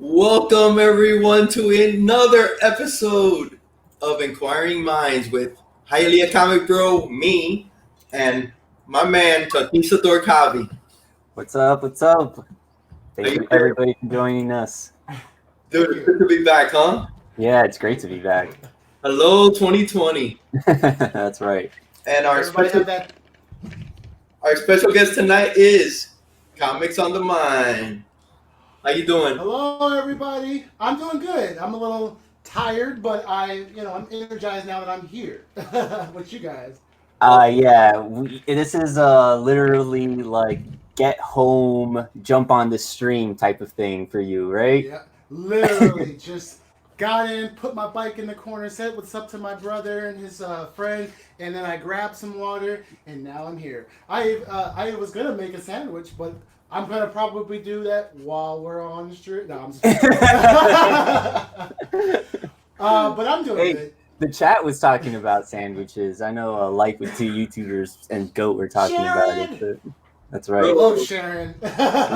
Welcome everyone to another episode of Inquiring Minds with Hialeah Comic Bro, me, and my man Conquistador Javi. What's up? What's up? How Thank you you everybody for joining us. Dude, it's good to be back, huh? Yeah, it's great to be back. Hello 2020. That's right. And our Everybody special, have that. our special guest tonight is Comics on the Mind. How you doing? Hello, everybody. I'm doing good. I'm a little tired, but I'm energized now that I'm here with you guys. This is literally like get home, jump on the stream type of thing for you, right? Yeah, literally just got in, put my bike in the corner, said what's up to my brother and his friend, and then I grabbed some water, and now I'm here. I was gonna make a sandwich, but I'm gonna probably do that while we're on the street. No, I'm just but I'm doing good. The chat was talking about sandwiches. I know Life with Two YouTubers and Goat were talking about it. But that's right. Hello, Sharon.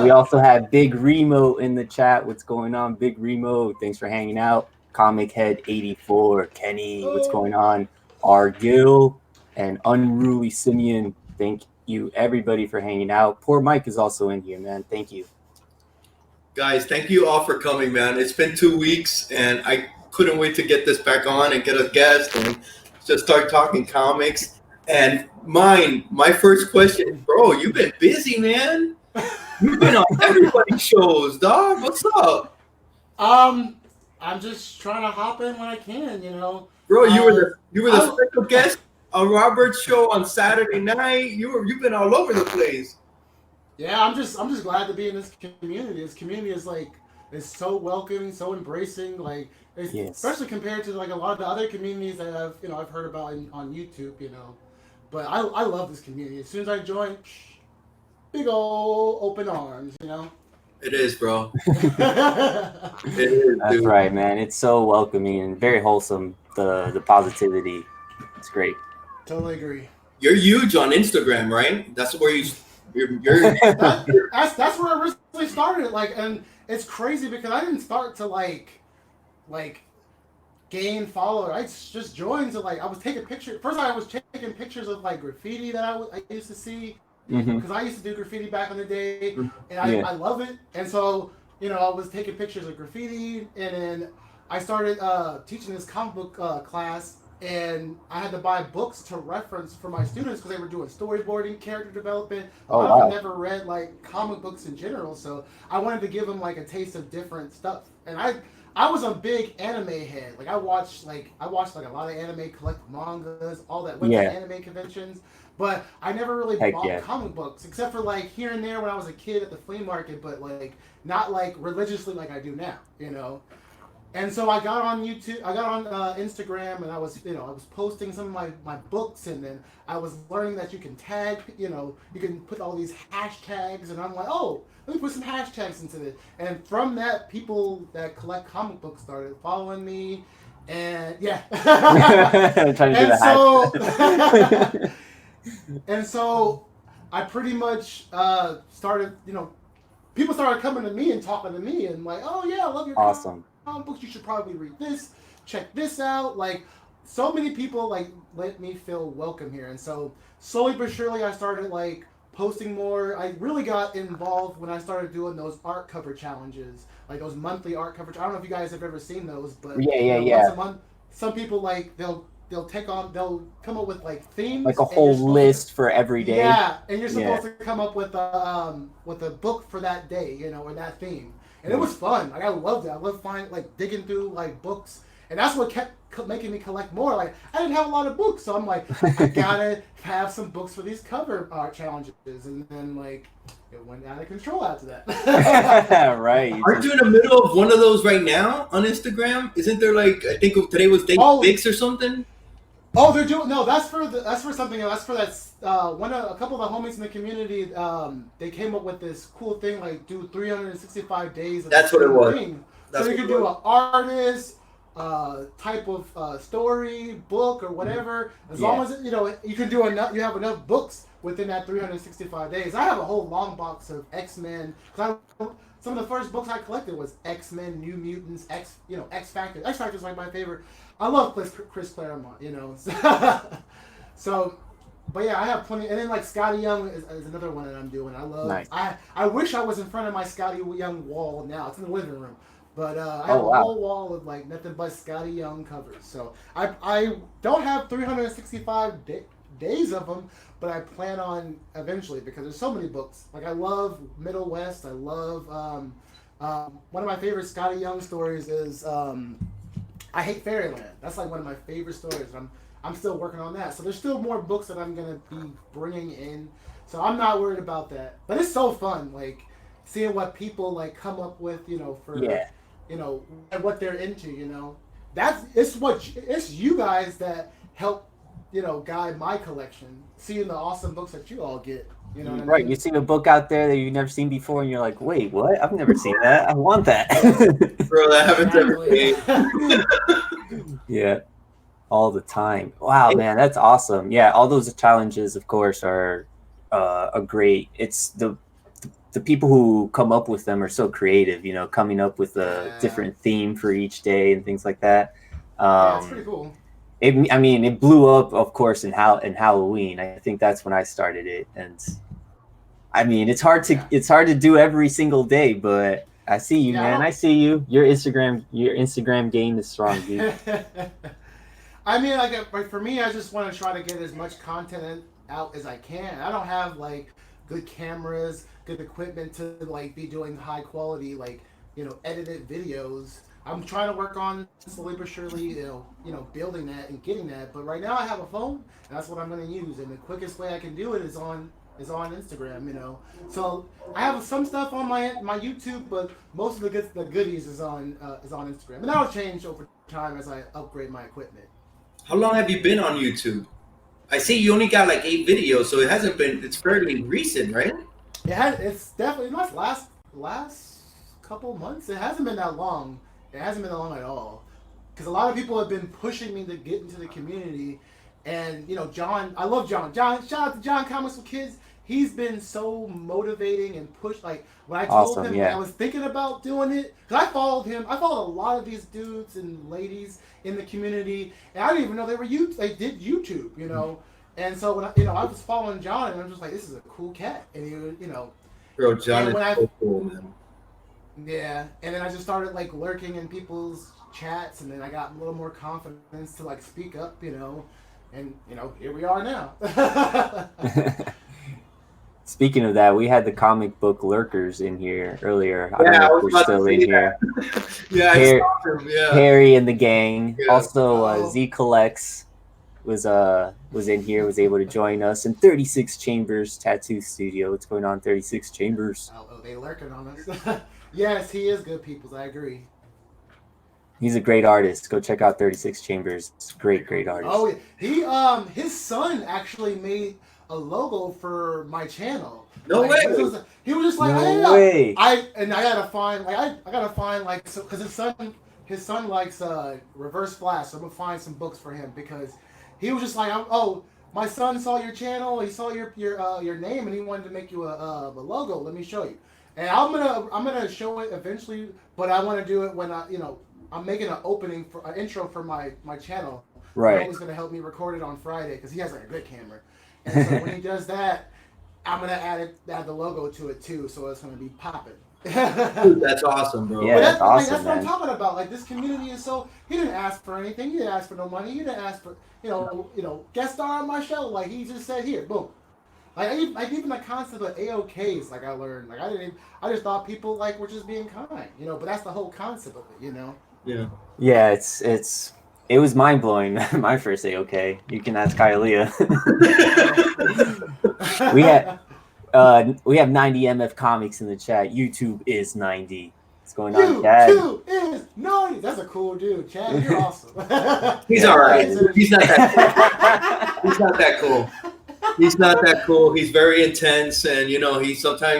We also have Big Remo in the chat. What's going on, Big Remo? Thanks for hanging out. Comic Head 84, Kenny, what's going on? Argil and Unruly Simeon. Thank you everybody for hanging out. Poor Mike is also in here, man. Thank you. Guys, thank you all for coming, man. It's been 2 weeks and I couldn't wait to get this back on and get a guest and just start talking comics. And my first question, bro, you've been busy, man. You've been on everybody's shows, dog. What's up? I'm just trying to hop in when I can, you know. Bro, you were the special guest on Robert's show on Saturday night. You've been all over the place. Yeah, I'm just glad to be in this community. This community is so welcoming, so embracing, especially compared to like a lot of the other communities that I've heard about on YouTube, you know. But I love this community. As soon as I joined, big old open arms, you know. It is, bro. It is, That's dude. right, man. It's so welcoming and very wholesome. The positivity, it's great. Totally agree. You're huge on Instagram, right? That's where you're that's where I originally started. And it's crazy because I didn't start to like gain followers. I just joined to I was taking pictures. First, I was taking pictures of graffiti that I used to see. Because I used to do graffiti back in the day, and I love it. And so, I was taking pictures of graffiti, and then I started teaching this comic book class, and I had to buy books to reference for my students because they were doing storyboarding, character development. I've never read comic books in general, so I wanted to give them a taste of different stuff. And I was a big anime head. I watched a lot of anime, collect mangas, all that. Went to anime conventions. But I never really bought comic books, except for here and there when I was a kid at the flea market, but not religiously like I do now, you know. And so I got on YouTube, I got on Instagram, and I was posting some of my books, and then I was learning that you can tag, you can put all these hashtags, and I'm like, oh, let me put some hashtags into this. And from that, people that collect comic books started following me, and And so I pretty much started, people started coming to me and talking to me and oh yeah, I love your comic books. You should probably read this, check this out. So many people let me feel welcome here. And so slowly but surely I started posting more. I really got involved when I started doing those art cover challenges, those monthly art cover. I don't know if you guys have ever seen those, but once a month, some people they'll come up with themes, a whole list for every day. Yeah, and you're supposed to come up with a book for that day, or that theme. And it was fun. I loved it. I loved digging through books, and that's what kept making me collect more. I didn't have a lot of books, so I'm I gotta have some books for these cover art challenges, and then it went out of control after that. Right. Aren't you in the middle of one of those right now on Instagram? Isn't there I think today was day 6 or something? Oh, they're doing that's for something else. That's for that a couple of the homies in the community. They came up with this cool thing do 365 days. That's what it was. So you can do an artist type of story, book, or whatever. As long as you can do enough. You have enough books within that 365 days. I have a whole long box of X-Men. Some of the first books I collected was X-Men, New Mutants, X Factor. X Factor is like my favorite. I love Chris Claremont, So, but yeah, I have plenty. And then like Scotty Young is another one that I'm doing. I love. Nice. I wish I was in front of my Scotty Young wall now. It's in the living room. But I have a whole wall of like nothing but Scotty Young covers. So I don't have 365 days of them, but I plan on eventually because there's so many books. Like I love Middle West. I love one of my favorite Scotty Young stories is I Hate Fairyland. That's like one of my favorite stories. I'm still working on that. So there's still more books that I'm gonna be bringing in. So I'm not worried about that. But it's so fun, like seeing what people like come up with, and what they're into, it's you guys that help, guide my collection, seeing the awesome books that you all get, what I Right, mean? you see a book out there that you've never seen before and you're like, wait, what? I've never seen that. I want that. Bro, that happens every day. Yeah, all the time. Wow, man, that's awesome. Yeah, all those challenges, of course, are great. It's the people who come up with them are so creative, coming up with a different theme for each day and things like that. It's pretty cool. It blew up, of course, in Halloween. I think that's when I started it, and it's hard to do every single day, but I see you, man. I see you. Your Instagram game is strong, dude. For me, I just want to try to get as much content out as I can. I don't have like good cameras, good equipment to like be doing high quality edited videos. I'm trying to work on slowly but surely, building that and getting that. But right now I have a phone, and that's what I'm going to use. And the quickest way I can do it is on Instagram. So I have some stuff on my YouTube, but most of the goodies is on Instagram, and that'll change over time as I upgrade my equipment. How long have you been on YouTube? I see you only got like 8 videos, so it hasn't been. It's fairly recent, right? It's definitely not last couple months. It hasn't been that long. It hasn't been that long at all. Because a lot of people have been pushing me to get into the community. And, John, I love John. Shout out to John Comics for Kids. He's been so motivating and pushed. Like, when I told him I was thinking about doing it, because I followed him. I followed a lot of these dudes and ladies in the community. And I didn't even know they did YouTube, And so when I was following John, and I'm just like, this is a cool cat. And he, Bro, John is so cool, man. Yeah, and then I just started like lurking in people's chats, and then I got a little more confidence to like speak up, and here we are now. Speaking of that, we had the comic book lurkers in here earlier. I don't know if they're still in here. Yeah, I saw them. Yeah, Harry and the gang. Yeah. Also, Z Collects was in here, was able to join us, in 36 Chambers Tattoo Studio. What's going on, 36 Chambers? Oh, they lurking on us. Yes, he is good peoples. I agree. He's a great artist. Go check out 36 Chambers. It's a great artist. Oh, he his son actually made a logo for my channel. No way. He was just like, no way. I gotta find because his son likes Reverse Flash. So I'm gonna find some books for him because he was just like, my son saw your channel. He saw your name and he wanted to make you a logo. Let me show you. And I'm gonna show it eventually, but I want to do it when I'm making an intro for my channel. Right. He's gonna help me record it on Friday because he has like a good camera. And so when he does that, I'm gonna add the logo to it too, so it's gonna be popping. Dude, that's awesome, bro. Yeah, that's awesome. That's what I'm talking about. Like this community is so. He didn't ask for anything. He didn't ask for no money. He didn't ask for guest star on my show. Like he just said here, boom. Like even the concept of AOKs, like I learned, like I just thought people like were just being kind, but that's the whole concept of it, Yeah. Yeah, it was mind blowing. My first AOK. You can ask Hialeah. we have 90 MF Comics in the chat. YouTube is 90. What's going on, Chad? YouTube is 90. That's a cool dude, Chad. You're awesome. He's all right. He's not that cool. He's not that cool. He's not that cool. He's very intense, and he's just not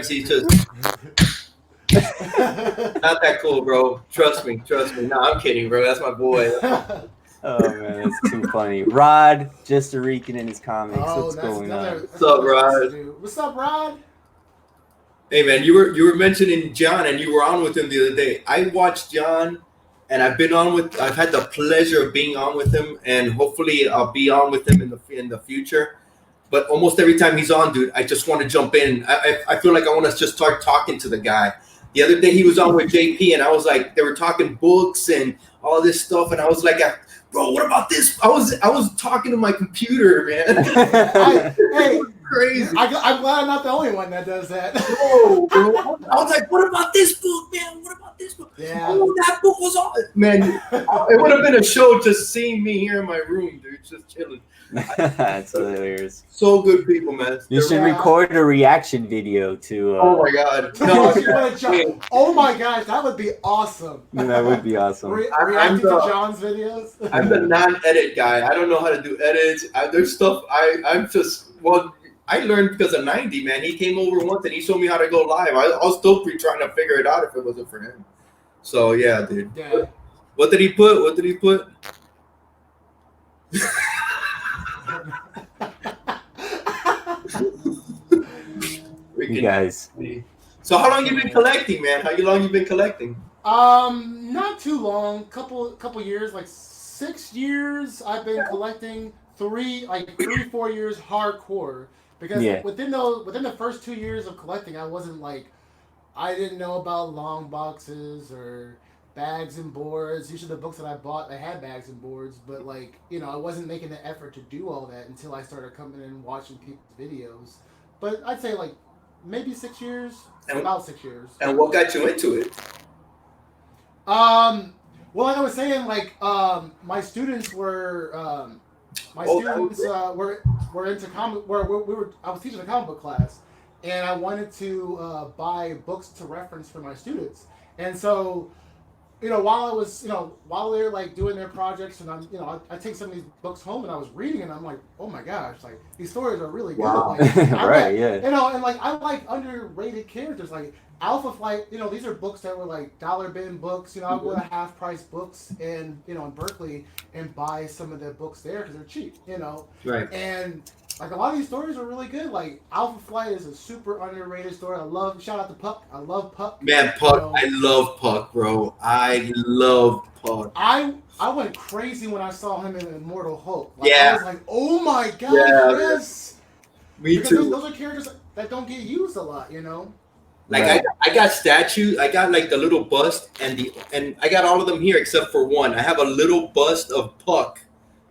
that cool, bro. Trust me. No, I'm kidding, bro. That's my boy. Oh man, that's too funny. Rod, just a reeking in his comics. What's going on? What's up, Rod? What's up, Rod? Hey man, you were mentioning John, and you were on with him the other day. I watched John, and I've had the pleasure of being on with him, and hopefully I'll be on with him in the future. But almost every time he's on, dude, I just want to jump in. I feel like I want to just start talking to the guy. The other day he was on with JP, and I was like, they were talking books and all this stuff, and I was like, bro, what about this? I was talking to my computer, man. Hey, crazy. I'm glad I'm not the only one that does that. Bro. I was like, what about this book, man? What about this book? Yeah. Oh, that book was on. Man, it would have been a show just seeing me here in my room, dude, just chilling. That's hilarious. So good people, man. You should record a reaction video to. Oh my god! Oh my gosh, that would be awesome. That would be awesome. Reacting to John's videos. I'm the non-edit guy. I don't know how to do edits. There's stuff I learned because of 90, man. He came over once and he showed me how to go live. I was still trying to figure it out if it wasn't for him. So yeah, dude. Yeah. What did he put? You guys. So how long you been collecting, man? How long you been collecting? Not too long. Couple years, like 6 years. I've been collecting 4 years hardcore. Because within the first 2 years of collecting, I didn't know about long boxes or bags and boards. Usually the books that I bought, they had bags and boards, but I wasn't making the effort to do all that until I started coming in and watching people's videos. But I'd say maybe 6 years, about 6 years. And what got you into it? Well, like I was saying, my students were were into comic. I was teaching a comic book class, and I wanted to buy books to reference for my students. And so, while they're doing their projects, and I take some of these books home, and I was reading, and I'm like, oh my gosh, these stories are really good. Wow. Right, yeah. I like underrated characters, Alpha Flight. These are books that were dollar bin books. I'll go to half price books and in Berkeley and buy some of their books there because they're cheap. Right. And a lot of these stories are really good. Alpha Flight is a super underrated story. Shout out to Puck. I love Puck. Man, Puck. I love Puck, bro. I love Puck. I went crazy when I saw him in Immortal Hulk. Yeah. I was like, oh my god, yes. Me too. Those are characters that don't get used a lot, I got statues. I got the little bust and I got all of them here except for one. I have a little bust of Puck.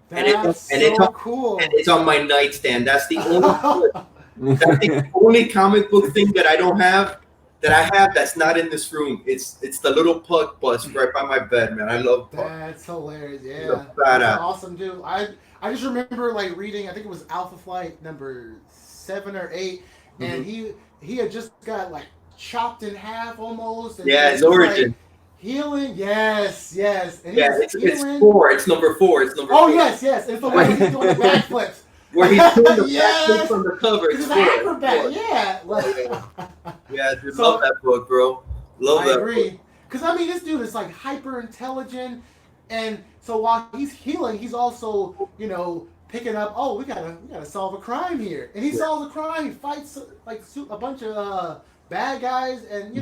That's cool. And it's on my nightstand. That's the only comic book thing that I don't have that's not in this room. It's the little Puck bust right by my bed, man. I love Puck. That's hilarious. Yeah. That's awesome, dude. I just remember reading, I think it was Alpha Flight number 7 or 8, and he had just got chopped in half almost. And his origin. Healing, yes. And it's 4. It's number 4. It's number 4. Oh, yes. It's the way he's doing the backflips. Where he's doing the backflips on the cover. He's an acrobat, yeah. Yeah, dude, love that book, bro. Love that book. I agree. Because, this dude is, hyper intelligent. And so while he's healing, he's also, picking up, we gotta solve a crime here. And he solves a crime. He fights, a bunch of bad guys and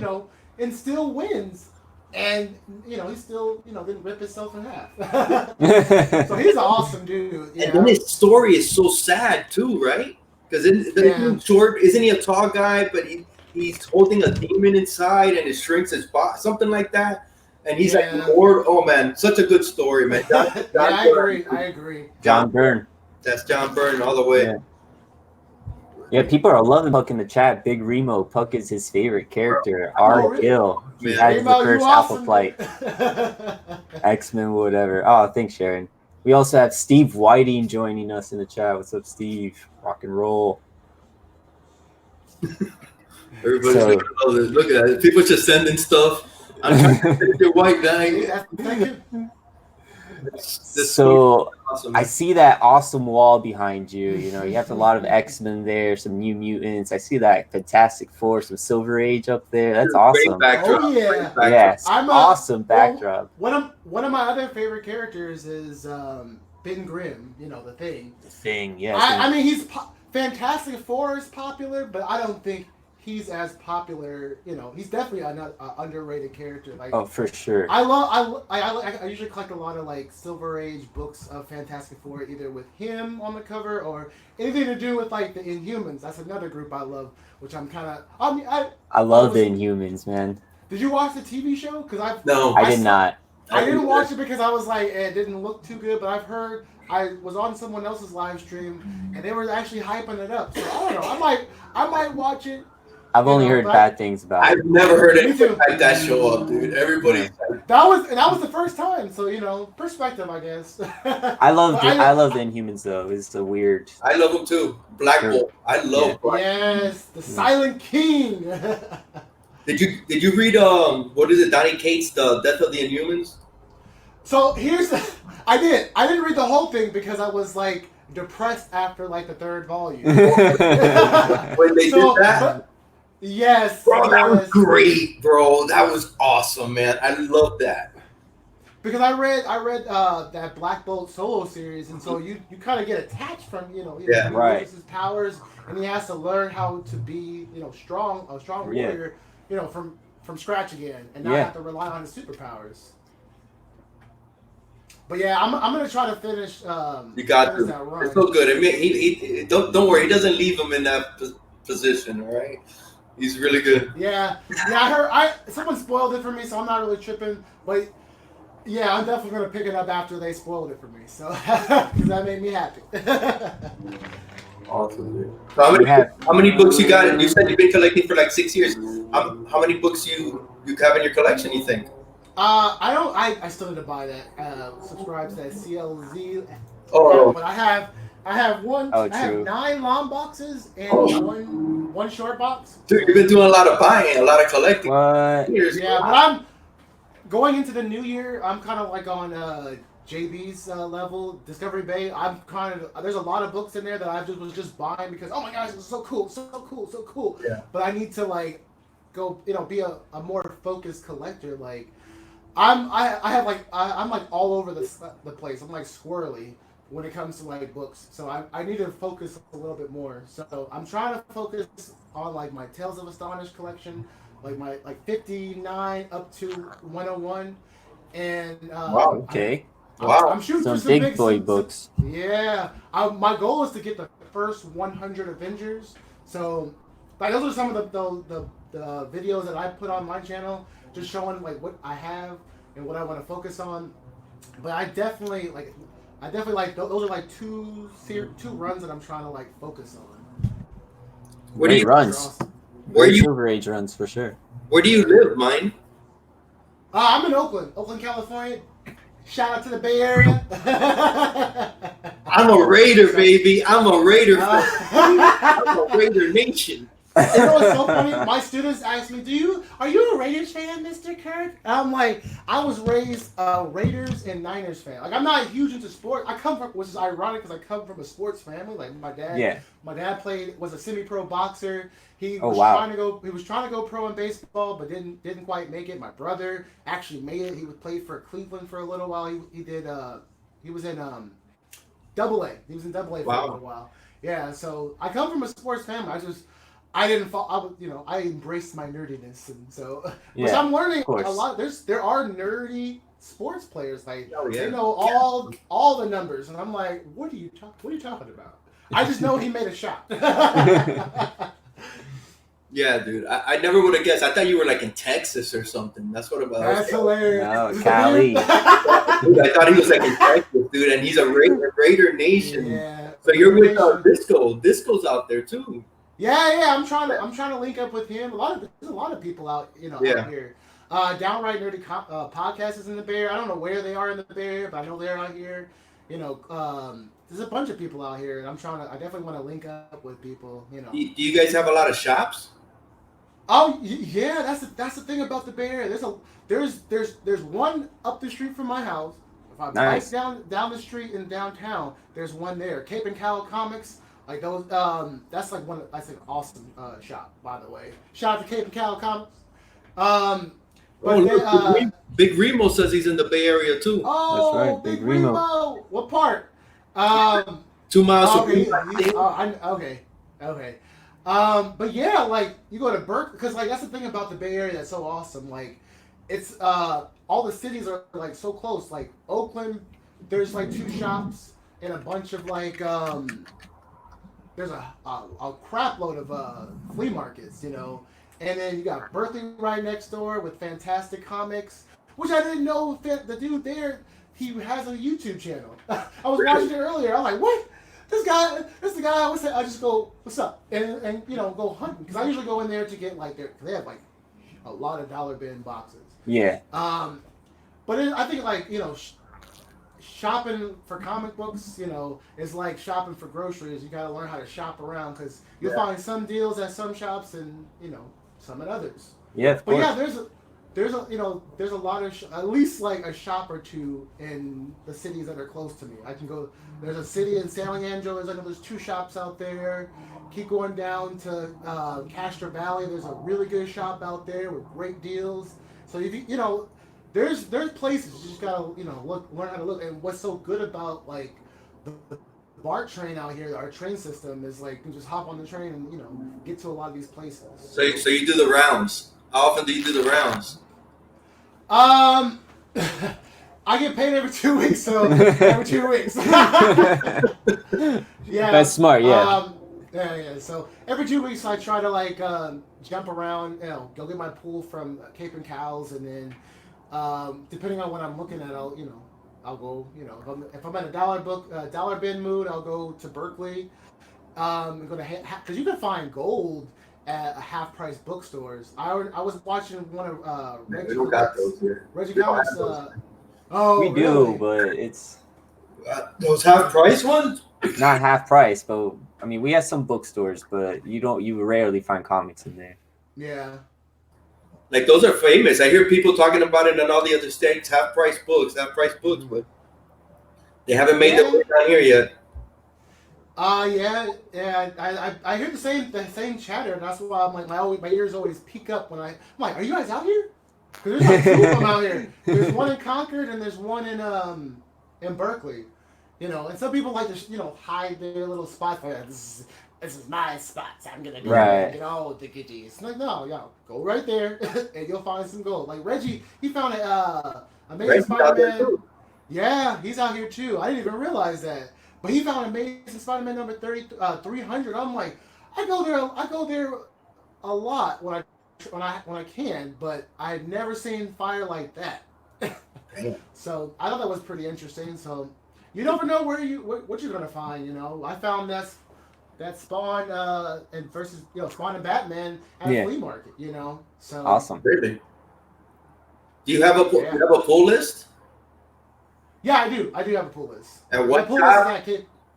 still wins. And, he still, didn't rip himself in half. So he's an awesome dude. And then his story is so sad, too, right? Because isn't he a tall guy, but he's holding a demon inside and it shrinks his body, something like that? And he's Lord. Oh, man, such a good story, man. I agree. John Byrne. That's John Byrne all the way. Yeah, people are loving Puck in the chat. Big Remo, Puck is his favorite character. R. Gill, he has the first Alpha Flight. X-Men, whatever. Oh, thanks, Sharon. We also have Steve Whiting joining us in the chat. What's up, Steve? Rock and roll. Everybody's look at that. People just sending stuff. I'm trying to take your white guy. So awesome. I see that awesome wall behind you. You know, you have a lot of X-Men there, some New Mutants. I see that Fantastic Four, some Silver Age up there. That's awesome. Backdrop. Oh yeah. Yes, awesome backdrop. One of my other favorite characters is Ben Grimm. You know, the Thing. The Thing, yes. I mean, he's Fantastic Four is popular, but I don't think he's as popular. You know, he's definitely an underrated character. Like, oh, for sure. I usually collect a lot of like Silver Age books of Fantastic Four, either with him on the cover or anything to do with like the Inhumans. That's another group I love, which I'm kind of. I love the Inhumans, man. Did you watch the TV show? Because I did not. I didn't watch it because I was like, it didn't look too good. But I've heard I was on someone else's live stream and they were actually hyping it up. So I don't know. I might watch it. I've only heard bad things about it. I've never heard anything like that show up, dude. Everybody's like, that was the first time. So you know, perspective, I guess. I love the Inhumans though. It's a weird. I love them too. Black Bolt. I love Black. Yes, the Silent King. Did you read what is it, Donny Cates' The Death of the Inhumans? So I didn't read the whole thing because I was like depressed after like the third volume. When they did that? Yes. Bro, that was great, bro. That was awesome, man. I love that. Because I read that Black Bolt solo series, and so you kind of get attached from he uses his powers, and he has to learn how to be a strong warrior, from scratch again, and not have to rely on his superpowers. But yeah, I'm gonna try to finish. You got to. That run. It's so good. I mean, he don't worry. He doesn't leave him in that position. All right. He's really good. Yeah. I heard someone spoiled it for me, so I'm not really tripping. But yeah, I'm definitely gonna pick it up after they spoiled it for me. So because that made me happy. Awesome, dude. So how many books you got? You said you've been collecting for like 6 years. How many books you have in your collection? You think? I still need to buy that. Subscribe to that CLZ. Oh. But I have one. Oh, I have 9 long boxes and one short box. Dude, you've been doing a lot of buying, a lot of collecting. What? Yeah, but I'm going into the new year. I'm kind of like on JB's level, Discovery Bay. There's a lot of books in there that I was just buying because oh my gosh, it's so cool, so cool, so cool. Yeah. But I need to like go, be a more focused collector. Like I'm like all over the place. I'm like squirrely when it comes to like books. So I need to focus a little bit more. So I'm trying to focus on like my Tales of Astonished collection, like my 59 up to 101, and wow, okay. I'm shooting for some big boy books. Yeah, my goal is to get the first 100 Avengers. So, like those are some of the videos that I put on my channel, just showing like what I have and what I want to focus on. But I definitely like those are like two runs that I'm trying to like focus on. Where do you runs? Where you Silver Age runs for sure. Where do you live, Mind? I'm in Oakland, California. Shout out to the Bay Area. I'm a Raider, baby. I'm a Raider. I'm a Raider Nation. You know what's so funny? My students ask me, are you a Raiders fan, Mr. Kirk? And I'm like, I was raised Raiders and Niners fan. Like, I'm not huge into sport. Which is ironic because I come from a sports family. Like, my dad was a semi-pro boxer. He was trying to go pro in baseball, but didn't quite make it. My brother actually made it. He played for Cleveland for a little while. He was in Double-A. He was in Double-A for a little while. Yeah, so I come from a sports family. I didn't fall. I embraced my nerdiness, and so which I'm learning a lot. There are nerdy sports players like they know all the numbers, and I'm like, what are you talking about? I just know he made a shot. Yeah, dude. I never would have guessed. I thought you were like in Texas or something. That's what it was. That's hilarious. No, Cali. Dude, I thought he was like in Texas, dude, and he's a Raider Nation. Yeah. So you're with Disco. Disco's out there too. Yeah. I'm trying to link up with him. There's a lot of people out here. Downright Nerdy podcast is in the Bay Area. I don't know where they are in the Bay Area, but I know they're out here. There's a bunch of people out here, and I definitely want to link up with people. Do you guys have a lot of shops? Oh yeah, that's the thing about the Bay Area. There's one up the street from my house, If I Nice. bike down the street in downtown, there's one there. Cape and Cowl Comics. Like those, that's like that's an awesome shop, by the way. Shout out to Cape and Cowl Comics. But look, Big Remo says he's in the Bay Area too. Oh, That's right, Big Big Remo. Remo. What part? 2 miles from Okay, me. okay. But yeah, like you go to Berkeley, because like that's the thing about the Bay Area that's so awesome. Like, it's all the cities are like so close. Like Oakland, there's like 2 shops and a bunch of like there's a crap load of flea markets, you know. And then you got Berkeley right next door with Fantastic Comics, which I didn't know the dude there, he has a YouTube channel. I was watching it earlier. I'm like, what? This is the guy I would say. I just go, what's up? And you know, go hunting. Because I usually go in there to get like they have like a lot of dollar bin boxes. Yeah. But I think like, you know, shopping for comic books, you know, is like shopping for groceries. You got to learn how to shop around because you'll find some deals at some shops and, you know, some at others. Yeah, of course. But yeah, there's a lot of at least like a shop or two in the cities that are close to me. I can go. There's a city in San Leandro. There's 2 shops out there. Keep going down to Castro Valley. There's a really good shop out there with great deals. So if you know, there's places you just gotta, you know, learn how to look. And what's so good about like the BART train out here, our train system is like you can just hop on the train and, you know, get to a lot of these places. So you do the rounds. How often do you do the rounds? I get paid every 2 weeks, so every 2 weeks. Yeah, That's smart. Yeah. Yeah. So every 2 weeks, I try to like jump around. You know, go get my pool from Cape and Cowls, and then depending on what I'm looking at, I'll go. You know, if I'm in a dollar bin mood, I'll go to Berkeley. And go to because you can find gold at half-price bookstores. I was watching one of Reggie. We don't got those here. Reggie We don't Comics. have those. We do, really? but it's Those half-price ones? not half price. But I mean, we have some bookstores, but you rarely find comics in there. Yeah. Like those are famous. I hear people talking about it in all the other states. Half-price books, but they haven't made their way down here yet. Yeah. I hear the same chatter. That's why I'm like my ears always peak up when I'm like, are you guys out here? Because there's like 2 of them out here. There's one in Concord and there's one in Berkeley. You know, and some people like to, you know, hide their little spots. Like, this is my spot. So I'm gonna get all the goodies. Like, no, go right there and you'll find some gold. Like Reggie, he found Amazing Spider-Man. Yeah, he's out here too. I didn't even realize that. But he found Amazing Spider-Man number 300. I'm like, I go there a lot when I can, but I had never seen fire like that. So I thought that was pretty interesting. So you never know what you're gonna find. You know, I found that Spawn and versus Spawn and Batman at a flea market. You know, so awesome. Really? Do you have a pull list? Yeah, I do. I do have a pull list. At what shop?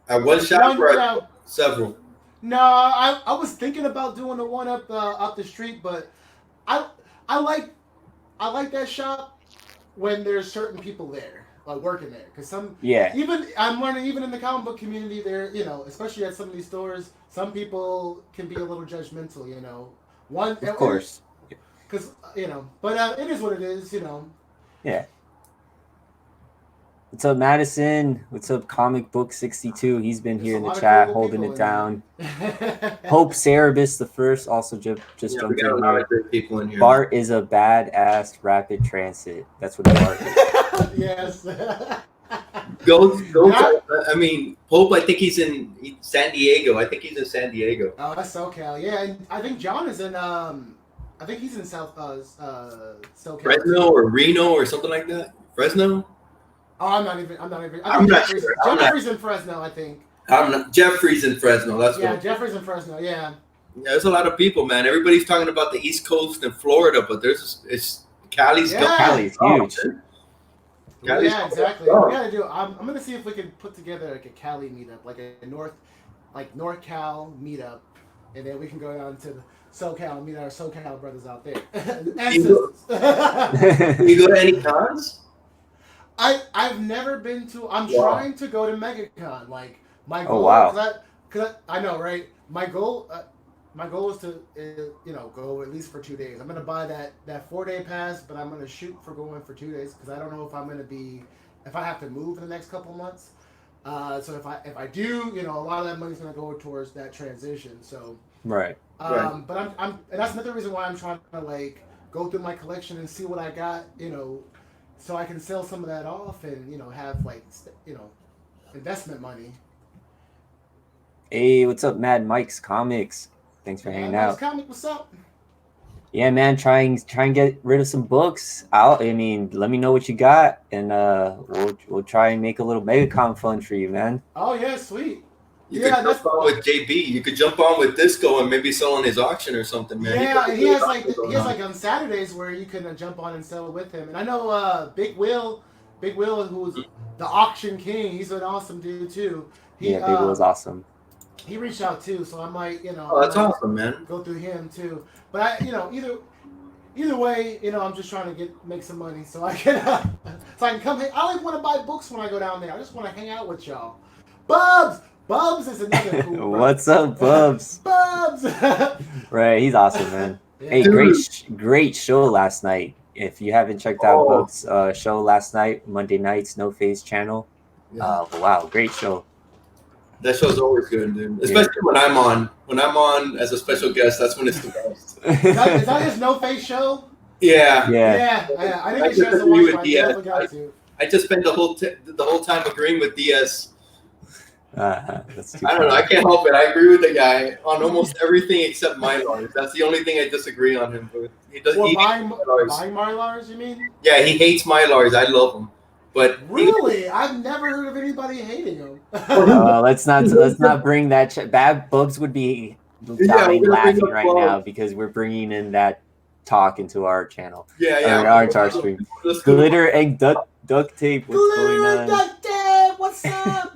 At one shop or several? No, I was thinking about doing the one up the street, but I like that shop when there's certain people there, like working there, because even I'm learning even in the comic book community there, you know, especially at some of these stores, some people can be a little judgmental, you know. Of course. Because you know, but it is what it is, you know. Yeah. What's up, Madison? What's up, Comic Book 62? He's been here in the chat holding it down. Hope Cerebus the First also just jumped in here. People in here. Bart is a badass rapid transit. That's what Bart is. Yes. Go. I mean, Pope. I think he's in San Diego. Oh, that's SoCal. Yeah, and I think John is in. I think he's in SoCal. Fresno or Reno or something like that. Fresno. Oh, I'm not even. I'm not sure. Jeffrey's in Fresno, I think. Jeffrey's in Fresno. Jeffrey's in Fresno. Yeah. Yeah, there's a lot of people, man. Everybody's talking about the East Coast and Florida, but it's Cali's. Yeah. Cali's huge. Yeah, exactly. We gotta do. I'm gonna see if we can put together like a Cali meetup, like a North Cal meetup, and then we can go down to the SoCal and meet our SoCal brothers out there. And sisters. You go to any cons? I've never been to. I'm trying to go to MegaCon. Like my goal. Oh wow. Cause I know, right? My goal is to go at least for 2 days. I'm gonna buy that 4-day pass, but I'm gonna shoot for going for 2 days because I don't know if I have to move in the next couple months. So if I do, a lot of that money's gonna go towards that transition. So right. But I'm and that's another reason why I'm trying to like go through my collection and see what I got, so I can sell some of that off and have like investment money. Hey, what's up, Mad Mike's Comics? Thanks for hanging out. Comic, what's up? Yeah, man, try and get rid of some books. Let me know what you got, and we'll try and make a little MegaCon fund for you, man. Oh yeah, sweet. You could jump on with JB. You could jump on with Disco and maybe sell on his auction or something, man. Yeah, he has like on Saturdays where you can jump on and sell with him. And I know Big Will, who's the auction king. He's an awesome dude too. Big Will's awesome. He reached out too, so I might Oh, that's awesome, man. Go through him too. But either way, I'm just trying to make some money so I can come. I don't even want to buy books when I go down there. I just want to hang out with y'all. Bubs is another cool. What's up, Bubs? Bubs. Right, he's awesome, man. Yeah. Hey, great show last night. If you haven't checked out Bubs' show last night, Monday nights, No Face channel. Yeah. Wow, great show. That show's always good, dude. Especially when I'm on. When I'm on as a special guest, that's when it's the best. Is that his No Face show? Yeah. I didn't get a chance to watch it. I just spent the whole time agreeing with DS. That's too I don't know. I can't help it. I agree with the guy on almost everything except Mylars. That's the only thing I disagree on him with. He does. Buying Mylars, you mean? Yeah, he hates Mylars. I love them. But really, I've never heard of anybody hating him. Let's not bring that. Bad Bubs would be dying laughing right now because we're bringing in that talk into our channel. Our stream. Glitter and duct tape. What's going on? Duct tape. What's up?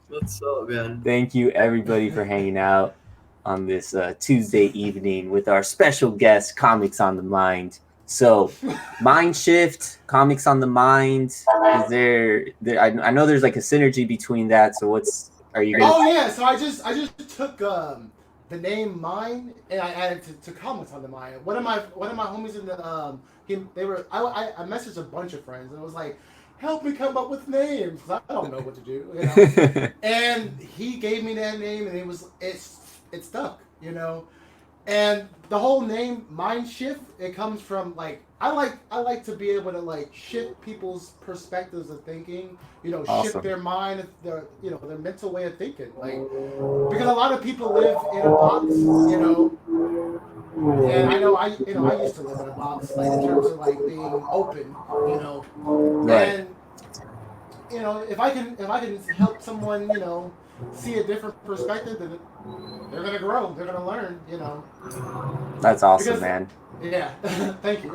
What's up, man? Thank you everybody for hanging out on this Tuesday evening with our special guest, Comics on the Mind. So, Mind Shift, Comics on the Mind. Is there? I know there's like a synergy between that. So, are you gonna? Oh yeah. So I just took the name Mind and I added to Comics on the Mind. One of my homies in the I messaged a bunch of friends and I was like, help me come up with names. I don't know what to do. And he gave me that name and it stuck. And the whole name Mind Shift, it comes from like I like to be able to like shift people's perspectives of thinking, awesome. Shift their mind, their mental way of thinking. Like because a lot of people live in a box, and I know I used to live in a box, like in terms of like being open, Right. And if I can help someone, see a different perspective, then they're gonna grow. They're gonna learn. That's awesome, man. Yeah. Thank you.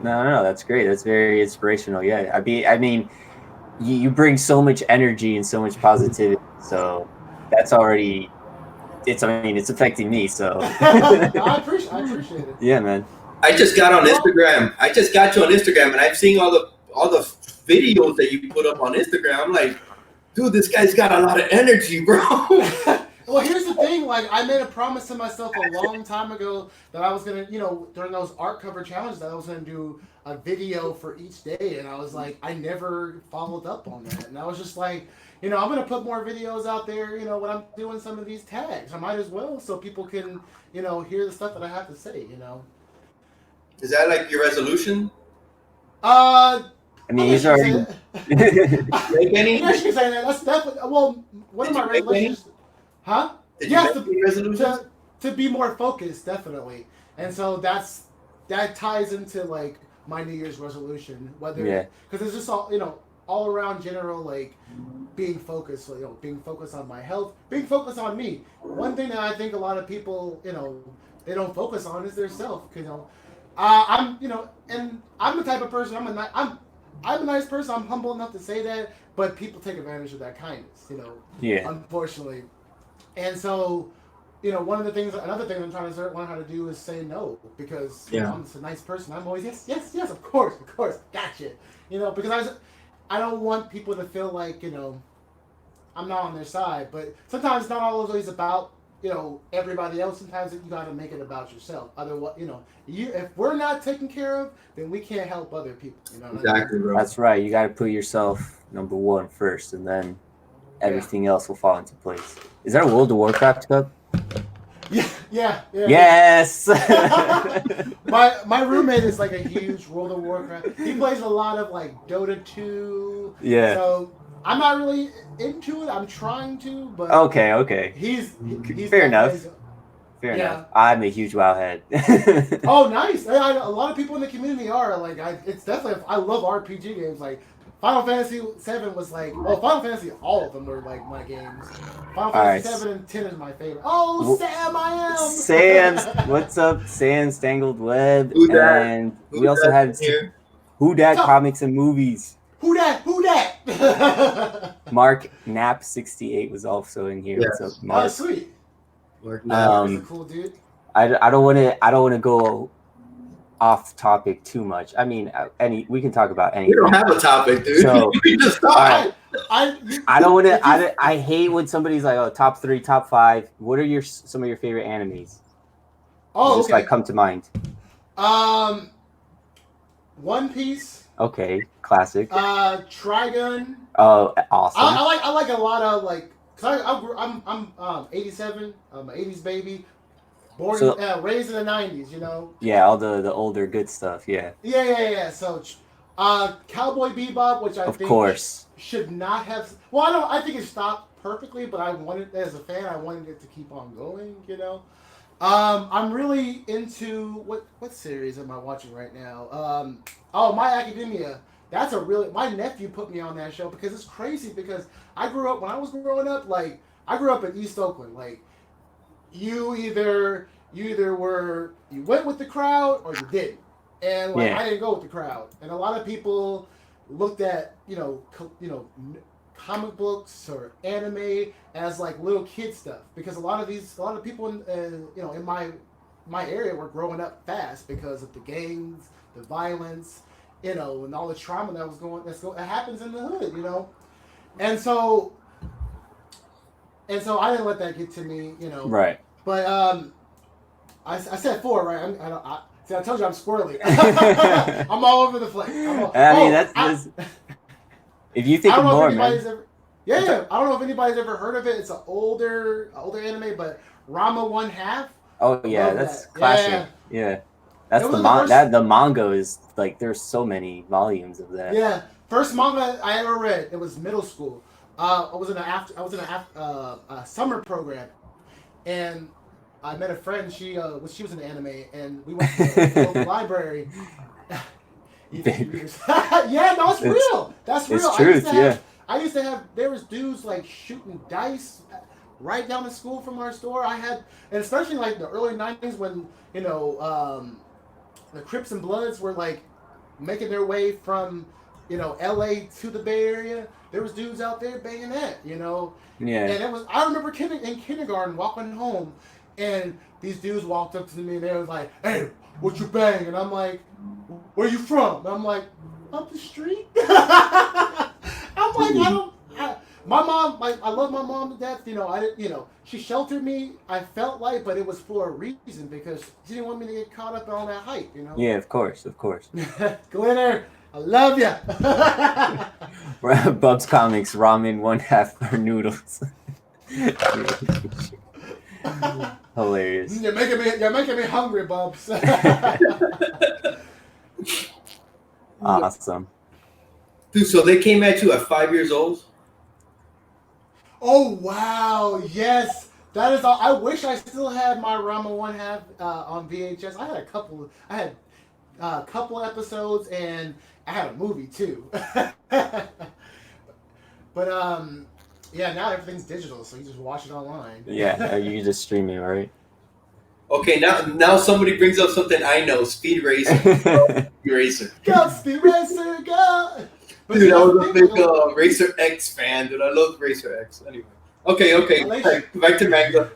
No, that's great. That's very inspirational. Yeah, I mean, you bring so much energy and so much positivity. So that's already. It's affecting me. So. I appreciate it. Yeah, man. I just got on Instagram. I just got you on Instagram, and I'm seeing all the videos that you put up on Instagram. I'm like, dude, this guy's got a lot of energy, bro. Well, here's the thing. Like, I made a promise to myself a long time ago that I was gonna, during those art cover challenges, that I was gonna do a video for each day, and I was like, I never followed up on that, and I was just like, I'm gonna put more videos out there, when I'm doing some of these tags. I might as well, so people can, hear the stuff that I have to say. Is that like your resolution? I mean, he's already. Make any? Yes, you say that. That's definitely one of my resolutions. Huh? Did you make any resolutions? To be more focused, definitely. And so that ties into like my New Year's resolution, because it's just all around general like being focused, being focused on my health, being focused on me. One thing that I think a lot of people, they don't focus on is their self. I'm and I'm the type of person. I'm a nice person. I'm humble enough to say that, but people take advantage of that kindness. Yeah. Unfortunately. And so, another thing I'm trying to learn how to do is say no, because I'm just a nice person. I'm always yes, of course, gotcha. because I don't want people to feel like I'm not on their side. But sometimes it's not always about everybody else. Sometimes you got to make it about yourself. Otherwise, if we're not taken care of, then we can't help other people. Exactly, bro. That's right. You got to put yourself number one first, and then everything else will fall into place. Is that a World of Warcraft cup? Yeah. Yes. my roommate is like a huge World of Warcraft. He plays a lot of like Dota 2. Yeah. So I'm not really into it. I'm trying to, but okay. He's fair enough. Fair enough. I'm a huge WoW head. Oh, nice. A lot of people in the community are like. It's definitely. I love RPG games. Like Final Fantasy 7 was like. Well, Final Fantasy, all of them were like my games. Final Fantasy 7 and 10 is my favorite. Oh, Sam, I am. Sam's. What's up, Sam's Tangled Web? And we also had here. Who Dat Comics and Movies. Who dat? Mark Knapp 68 was also in here. Yes. What's up, Mark? Oh, sweet. Mark He's a cool dude. I don't want to go off topic too much. I mean, we can talk about anything. We don't have a topic, dude. So, we just talk. Right. I don't want to. I hate when somebody's like, "Oh, top 3, top 5." What are some of your favorite animes? Oh, just okay. like come to mind. One Piece. Okay, classic. Trigun. Oh, awesome. I like a lot of like. Cause I'm 87. I'm an 80s baby. Born raised in the 90s. Yeah, all the older good stuff. Yeah. Yeah. So, Cowboy Bebop, which I think should not have. Well, I think it stopped perfectly, but I wanted, as a fan, I wanted it to keep on going. I'm really into what series am I watching right now? My Academia. That's my nephew put me on that show because it's crazy because when I was growing up, like I grew up in East Oakland. Like you either went with the crowd or you didn't. And like I didn't go with the crowd. And a lot of people looked at, comic books or anime as like little kid stuff because a lot of people in my area were growing up fast because of the gangs, the violence, and all the trauma that happens in the hood, and so I didn't let that get to me, Right. But I said 4, right? I told you I'm squirrely. I'm all over the place. If you think of more, man. I don't know if anybody's ever heard of it. It's an older anime, but Rama 1/2. Oh yeah, that's classic. Yeah. That's the manga is like there's so many volumes of that. Yeah, first manga I ever read. It was middle school. I was in a summer program, and I met a friend. She was in anime, and we went to the local library. Yeah, no, it's real. That's real. It's truth. I used to have. There was dudes like shooting dice right down the school from our store. And especially like the early '90s when the Crips and Bloods were like making their way from LA to the Bay Area. There was dudes out there banging that, Yeah. And I remember in kindergarten walking home, and these dudes walked up to me and they was like, "Hey, what you bang?" And I'm like, "Where you from?" And I'm like, "Up the street." I'm like, my mom, like, I love my mom to death. I didn't, she sheltered me. I felt like, but it was for a reason because she didn't want me to get caught up on that hype, Yeah, of course. Glitter, I love ya. Bub's Comics, ramen 1/2 for noodles. Hilarious. You're making me hungry, Bubs. Awesome. Dude, so they came at you at 5 years old? Oh wow! Yes, that is all. I wish I still had my Rama 1/2 on VHS. I had a couple episodes, and I had a movie too. But yeah, now everything's digital, so you just watch it online. Yeah, you just stream it, right? Okay, now somebody brings up something I know: Speed Racer. Speed Racer. Go Speed Racer, go! But dude, I was a big Racer X fan, dude. I love Racer X. Anyway. Okay. Back to manga.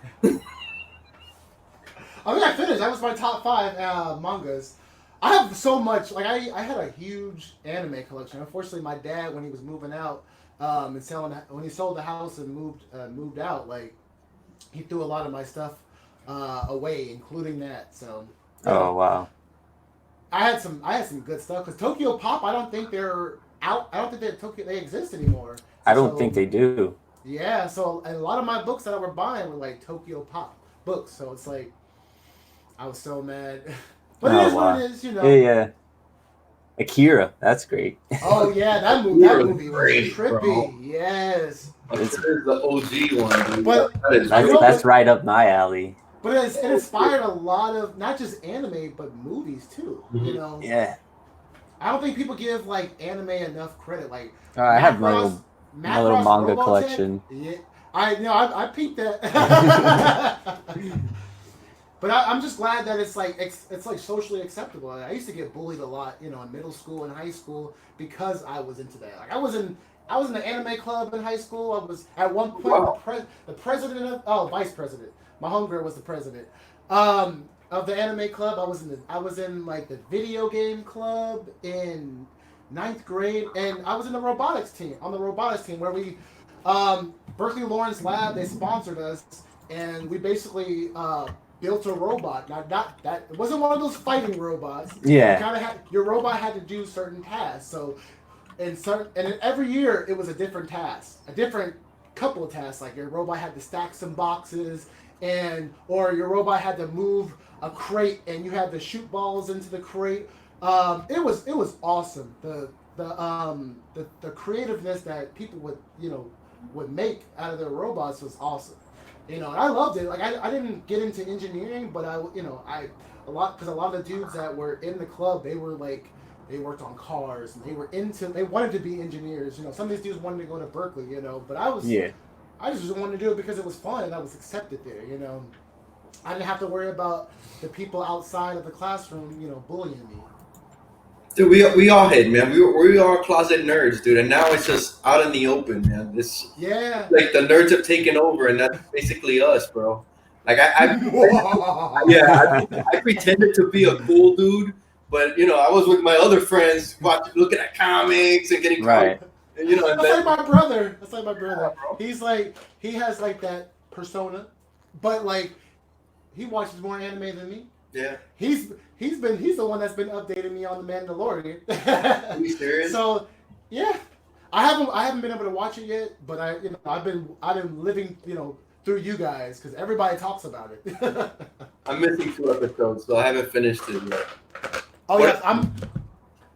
I finished. That was my top 5 mangas. I have so much. Like I had a huge anime collection. Unfortunately, my dad, when he was moving out, and selling, when he sold the house and moved out, like he threw a lot of my stuff away, including that. So. Oh wow. I had some good stuff because Tokyo Pop. I don't think they're out. I don't think they exist anymore. I don't think they do. Yeah. So and a lot of my books that I were buying were like Tokyo Pop books. So it's like I was so mad. But it is what it is, you know. Yeah. Akira, that's great. Oh yeah, that movie was trippy. Bro. Yes. This is the OG one, dude. But that's right up my alley. But it inspired a lot of not just anime but movies too. You know. Yeah. I don't think people give like anime enough credit. Like I have my little manga collection. Yeah, I peeped that. But I'm just glad that it's like socially acceptable. I used to get bullied a lot, you know, in middle school and high school because I was into that. Like I was in the anime club in high school. I was at one point the president of vice president. My homegirl was the president of the anime club. I was in like the video game club in 9th grade, and I was in the robotics team. On the robotics team where we Berkeley Lawrence Lab, they sponsored us, and we basically built a robot. Not that it wasn't one of those fighting robots. Yeah. Your robot had to do certain tasks. So and every year it was a different task, a different couple of tasks. Like your robot had to stack some boxes, or your robot had to move a crate, and you had to shoot balls into the crate. It was awesome. The creativeness that people would make out of their robots was awesome. You know, and I loved it. Like I didn't get into engineering, but because a lot of the dudes that were in the club, they worked on cars and they wanted to be engineers. You know, some of these dudes wanted to go to Berkeley. You know, but I just wanted to do it because it was fun and I was accepted there. You know, I didn't have to worry about the people outside of the classroom, you know, bullying me. Dude, we all hid, man. We are closet nerds, dude, and now it's just out in the open, man. Like the nerds have taken over, and that's basically us, bro. Like I pretended to be a cool dude, but you know, I was with my other friends looking at comics and getting right. You know, that's like my brother. That's like my brother. He's like he has like that persona, but like he watches more anime than me. Yeah. He's the one that's been updating me on the Mandalorian. Are you serious? So, yeah, I haven't been able to watch it yet, but I've been living through you guys because everybody talks about it. I'm missing 2 episodes, so I haven't finished it yet. Oh yeah,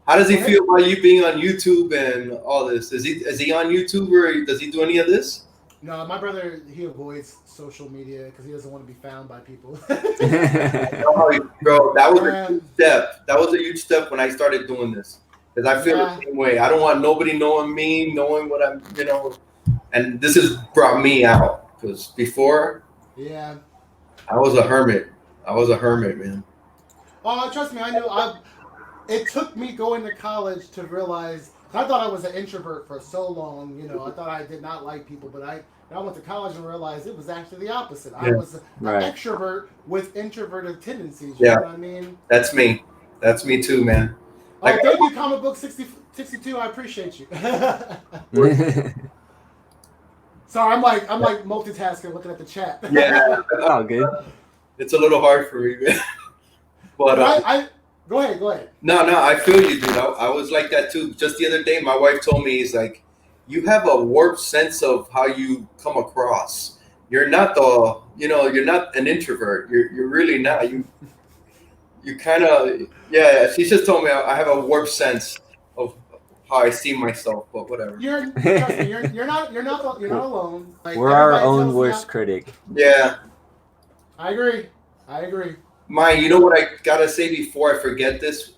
How does he feel about you being on YouTube and all this? Is he on YouTube or does he do any of this? No, my brother, he avoids social media because he doesn't want to be found by people. Oh, bro, that was a huge step. That was a huge step when I started doing this. Because I feel the same way. I don't want nobody knowing me, knowing what I'm, and this has brought me out. Because before, I was a hermit. Man. Oh, trust me, I knew. It took me going to college to realize. I thought I was an introvert for so long, I thought I did not like people, but I went to college and realized it was actually the opposite. I was an extrovert with introverted tendencies. You know what I mean? That's me. That's me too, man. Thank you, Comic Book 62. I appreciate you. Sorry, I'm like multitasking, looking at the chat. Yeah, oh, good. It's a little hard for me, man. But Go ahead. No, I feel you, dude. I was like that too. Just the other day, my wife told me, he's like, you have a warped sense of how you come across. You're not you're not an introvert. You're really not. You kind of, she just told me I have a warped sense of how I see myself, but whatever. You're not alone. Like, we're our own worst critic. Yeah. I agree. Mine, you know what I gotta say before I forget this?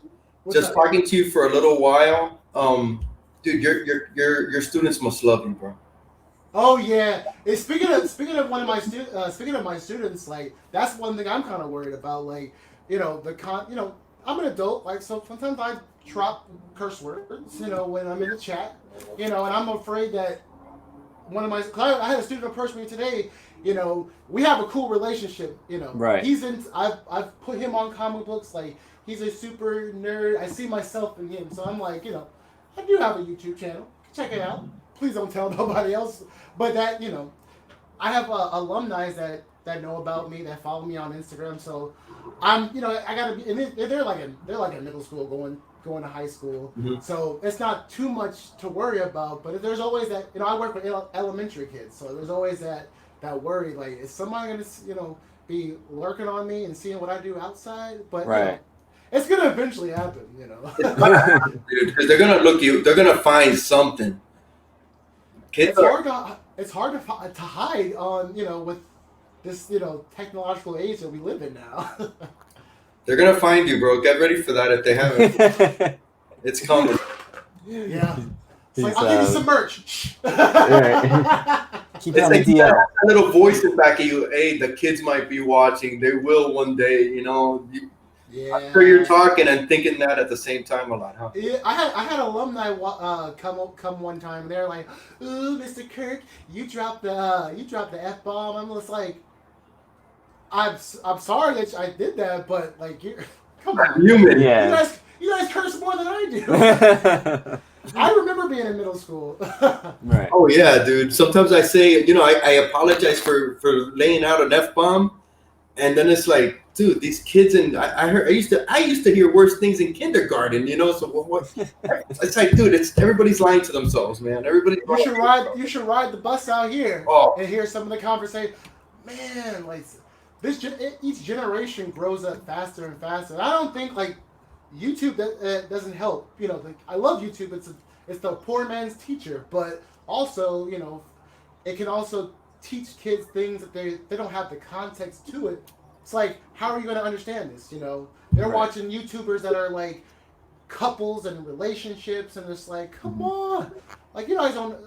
Just talking to you for a little while, dude, your students must love you, bro. Oh yeah. Speaking of my students, like that's one thing I'm kind of worried about. Like, I'm an adult, like so sometimes I drop curse words, when I'm in the chat, and I'm afraid that I had a student approach me today. We have a cool relationship. Right. I've put him on comic books. Like he's a super nerd. I see myself in him, so I'm like, I do have a YouTube channel. Check it out. Please don't tell nobody else. But that, I have alumni that know about me, that follow me on Instagram. So I'm, I gotta be. And they're like in middle school, going to high school. Mhm. So it's not too much to worry about. But there's always that. I work with elementary kids, so there's always that worry. Like, is somebody gonna, be lurking on me and seeing what I do outside? But right. It's gonna eventually happen, Dude, because they're gonna look you. They're gonna find something. Kids it's hard to hide on with this technological age that we live in now. They're gonna find you, bro. Get ready for that if they haven't. It's coming. Yeah. It's like, I'll give you some merch. Keep it on like the DL. that little voice in the back of you. Hey, the kids might be watching. They will one day. Yeah. I'm sure you're talking and thinking that at the same time a lot, huh? Yeah, I had alumni come one time, and they're like, "Ooh, Mr. Kirk, you dropped the F-bomb." I'm just like, I'm sorry that I did that, but like, come on, Human. Yeah. You guys curse more than I do. I remember being in middle school. Right. Oh yeah, dude. Sometimes I say, I apologize for laying out an F-bomb, and then it's like, dude, these kids, and I used to hear worse things in kindergarten, So what? It's like, dude, everybody's lying to themselves, man. You should ride the bus out here and hear some of the conversation. Man, like each generation grows up faster and faster. And I don't think like YouTube doesn't help. I love YouTube. It's the poor man's teacher, but also it can also teach kids things that they don't have the context to it. It's like, how are you going to understand this? They're watching YouTubers that are like couples and relationships, and it's like, come on, like I don't.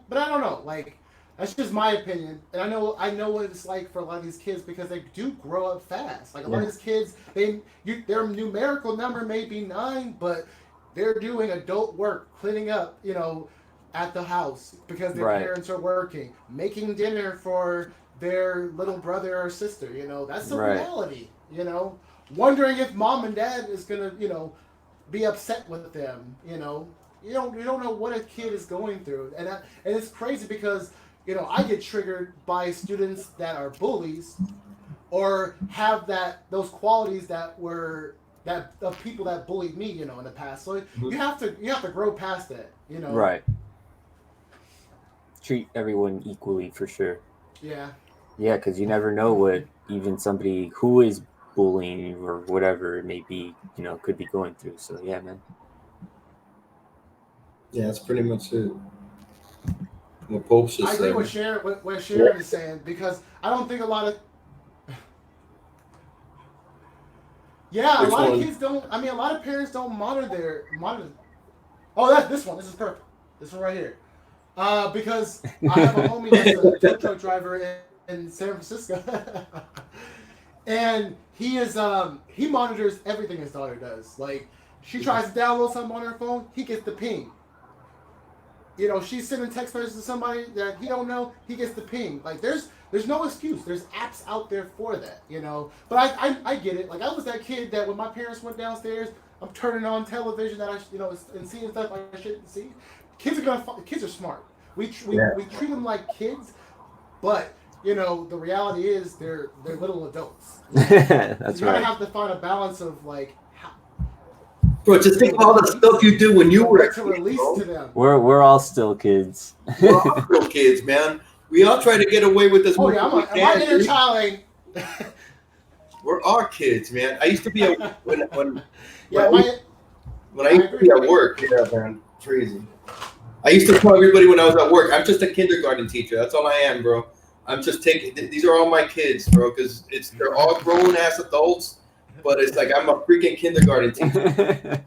But I don't know. Like, that's just my opinion, and I know what it's like for a lot of these kids because they do grow up fast. Like a lot of these kids, their numerical number may be 9, but they're doing adult work, cleaning up, at the house because their parents are working, making dinner for their little brother or sister, that's the reality, wondering if mom and dad is gonna, be upset with them, you don't know what a kid is going through, and it's crazy because I get triggered by students that are bullies or have those qualities of people that bullied me, in the past. So you have to grow past that, Right. Treat everyone equally for sure. Yeah. Yeah, because you never know what even somebody who is bullying or whatever it may be, could be going through. So yeah, man. Yeah, that's pretty much it. What Pope's just I agree with Sharon is saying because I don't think a lot of a lot of kids don't. I mean, a lot of parents don't monitor. Oh, that's this one. This is perfect. This one right here. Because I have a homie that's a tow truck driver in San Francisco, and he monitors everything his daughter does. Like, she tries to download something on her phone, he gets the ping. She's sending text messages to somebody that he don't know, he gets the ping. Like, there's no excuse. There's apps out there for that, But I get it. Like, I was that kid that when my parents went downstairs, I'm turning on television that and seeing stuff I shouldn't see. Kids are smart. We treat them like kids, but the reality is they're little adults. That's you gotta have to find a balance of like. Bro, just think of all the stuff you do when you were a to release to them. We're all still kids. We're all still kids, man. We all try to get away with this. Oh yeah, my inner child ain't. We're all kids, man. I used to be when I used to be at work. Yeah, man, crazy. I used to tell everybody when I was at work, I'm just a kindergarten teacher. That's all I am, bro. I'm just taking. These are all my kids, bro, because they're all grown ass adults. But it's like I'm a freaking kindergarten teacher.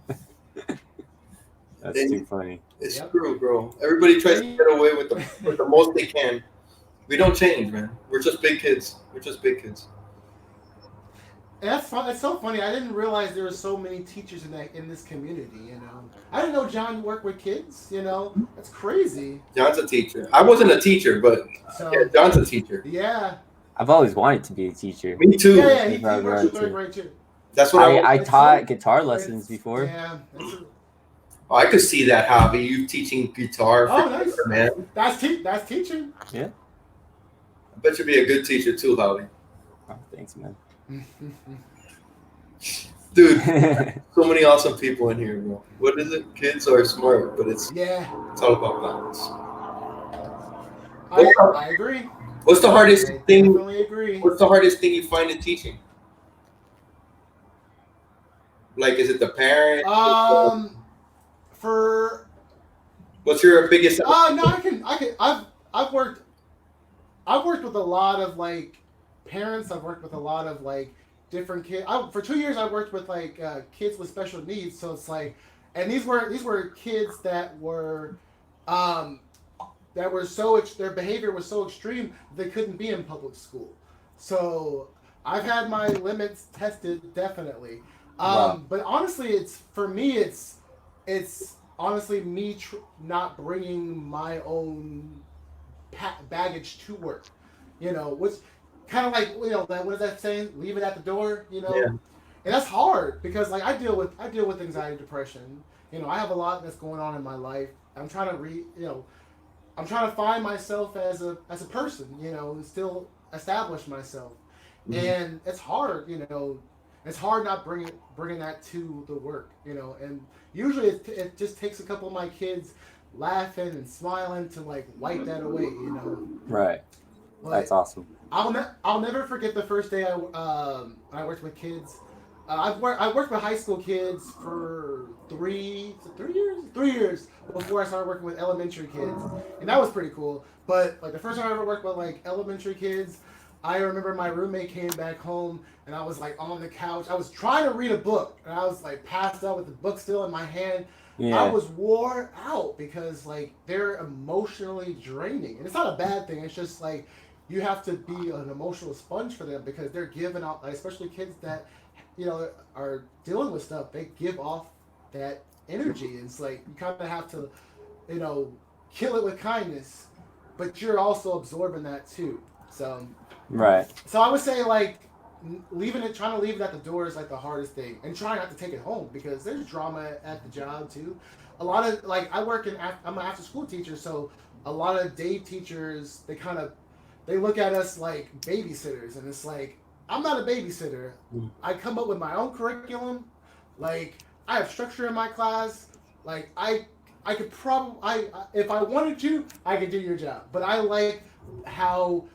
That's too funny. It's true, bro. Everybody tries to get away with the most they can. We don't change, man. We're just big kids. And that's fun. It's so funny. I didn't realize there were so many teachers in this community. I didn't know John worked with kids. That's crazy. John's a teacher. I wasn't a teacher, but John's a teacher. Yeah. I've always wanted to be a teacher. Me too. Yeah, he works with third grade too. That's what I taught guitar lessons before. Yeah. I could see that, Javi. You teaching guitar. Oh, nice, sure, man. That's teaching. Yeah. I bet you'd be a good teacher too, Javi. Oh, thanks, man. Dude, so many awesome people in here, bro. What is it? Kids are smart, but it's all about balance. I agree. What's the hardest thing? Definitely agree. What's the hardest thing you find in teaching? Like, is it the parent? What's your biggest? No, I've worked with a lot of like parents. I've worked with a lot of like different kids. For 2 years, I worked with like kids with special needs. So it's like, and these were kids that were their behavior was so extreme they couldn't be in public school. So I've had my limits tested, definitely. Wow. But honestly, it's honestly me not bringing my own baggage to work. Which kind of like what is that saying? Leave it at the door. Yeah. And that's hard because like I deal with anxiety, depression. I have a lot that's going on in my life. I'm trying to I'm trying to find myself as a person, and still establish myself. Mm-hmm. And it's hard, It's hard not bringing that to the work, And usually it just takes a couple of my kids laughing and smiling to like wipe that away, Right. But that's awesome. I'll never forget the first day I worked with kids. I worked with high school kids for 3 years before I started working with elementary kids, and that was pretty cool. But like the first time I ever worked with like elementary kids, I remember my roommate came back home and I was like on the couch. I was trying to read a book and I was like passed out with the book still in my hand. Yeah. I was wore out because like they're emotionally draining, and it's not a bad thing. It's just like you have to be an emotional sponge for them because they're giving out, especially kids that are dealing with stuff. They give off that energy. It's like you kind of have to, kill it with kindness, but you're also absorbing that too. So, right. So I would say like trying to leave it at the door is like the hardest thing, and trying not to take it home because there's drama at the job too. A lot of like I'm an after school teacher, so a lot of day teachers they look at us like babysitters, and it's like I'm not a babysitter. I come up with my own curriculum. Like I have structure in my class. Like I could probably if I wanted to, I could do your job. But I like how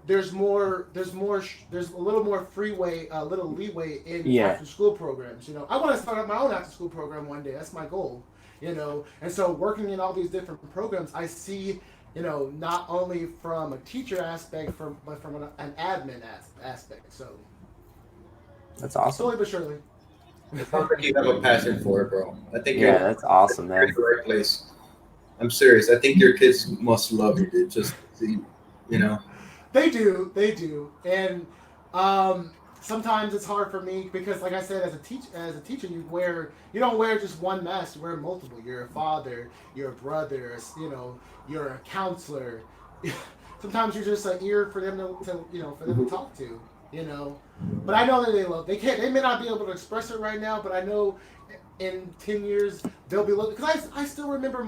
there's a little more leeway in after school programs. I want to start up my own after school program one day. That's my goal. And so working in all these different programs, I see. Not only from a teacher aspect, but from an admin aspect. So that's awesome. Slowly but surely. It sounds like you have a passion for it, bro. I think that's awesome, man. You're in the right place. I'm serious. I think your kids must love you, dude. Just They do, and sometimes it's hard for me because, like I said, as a teacher, you don't wear just one mask. You wear multiple. You're a father. You're a brother. You're a counselor. Sometimes you're just an ear for them to talk to. But I know that they love. They can't. They may not be able to express it right now, but I know in 10 years they'll be looking. Because I still remember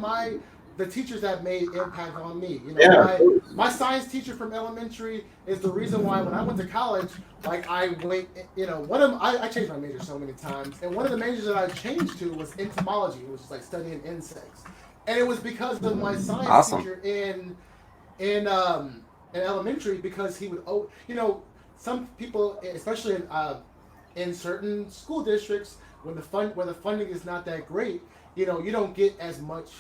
the teachers that made impact on me. My science teacher from elementary is the reason why when I went to college, like I went, I changed my major so many times, and one of the majors that I changed to was entomology, which is like studying insects, and it was because of my science teacher in elementary, because he would, some people, especially in certain school districts, where the funding is not that great, you don't get as much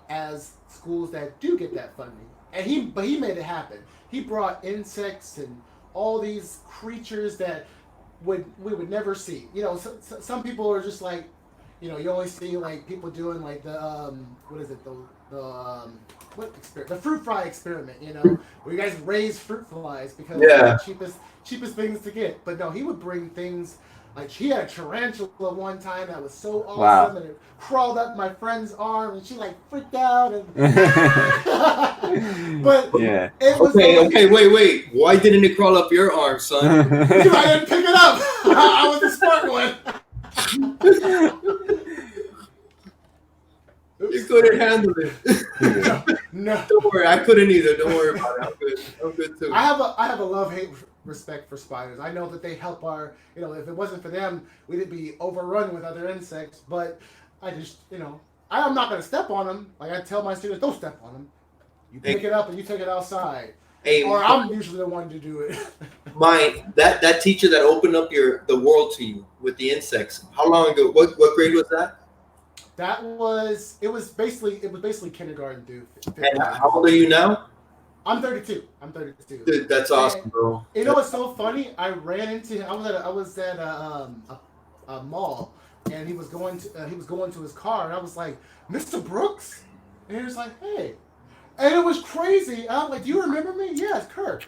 as schools that do get that funding. And he made it happen. He brought insects and all these creatures that we would never see. Some people are just like, you only see like people doing like the the fruit fly experiment, where you guys raise fruit flies because they're the cheapest things to get. But no, he would bring things Like he had a tarantula one time that was so awesome, Wow. and it crawled up my friend's arm, and she like freaked out. And but yeah. it was Okay, wait. Why didn't it crawl up your arm, son? because I didn't pick it up. I was the smart one. You couldn't handle it. No. Don't worry, I couldn't either. Don't worry about it. I'm good too. I have a love-hate respect for spiders. I know that they help our, if it wasn't for them, we'd be overrun with other insects. But I just, I'm not going to step on them. Like I tell my students, don't step on them. You pick it up and you take it outside. Hey, or I'm usually the one to do it. That teacher that opened up the world to you with the insects. How long ago? What grade was that? It was basically kindergarten through. And how old are you now? I'm 32. Dude, that's awesome, bro. You know what's so funny? I ran into him. I was at a mall, and he was going to his car, and I was like, Mr. Brooks, and he was like, hey, and it was crazy. I'm like, do you remember me? Yes, Kirk.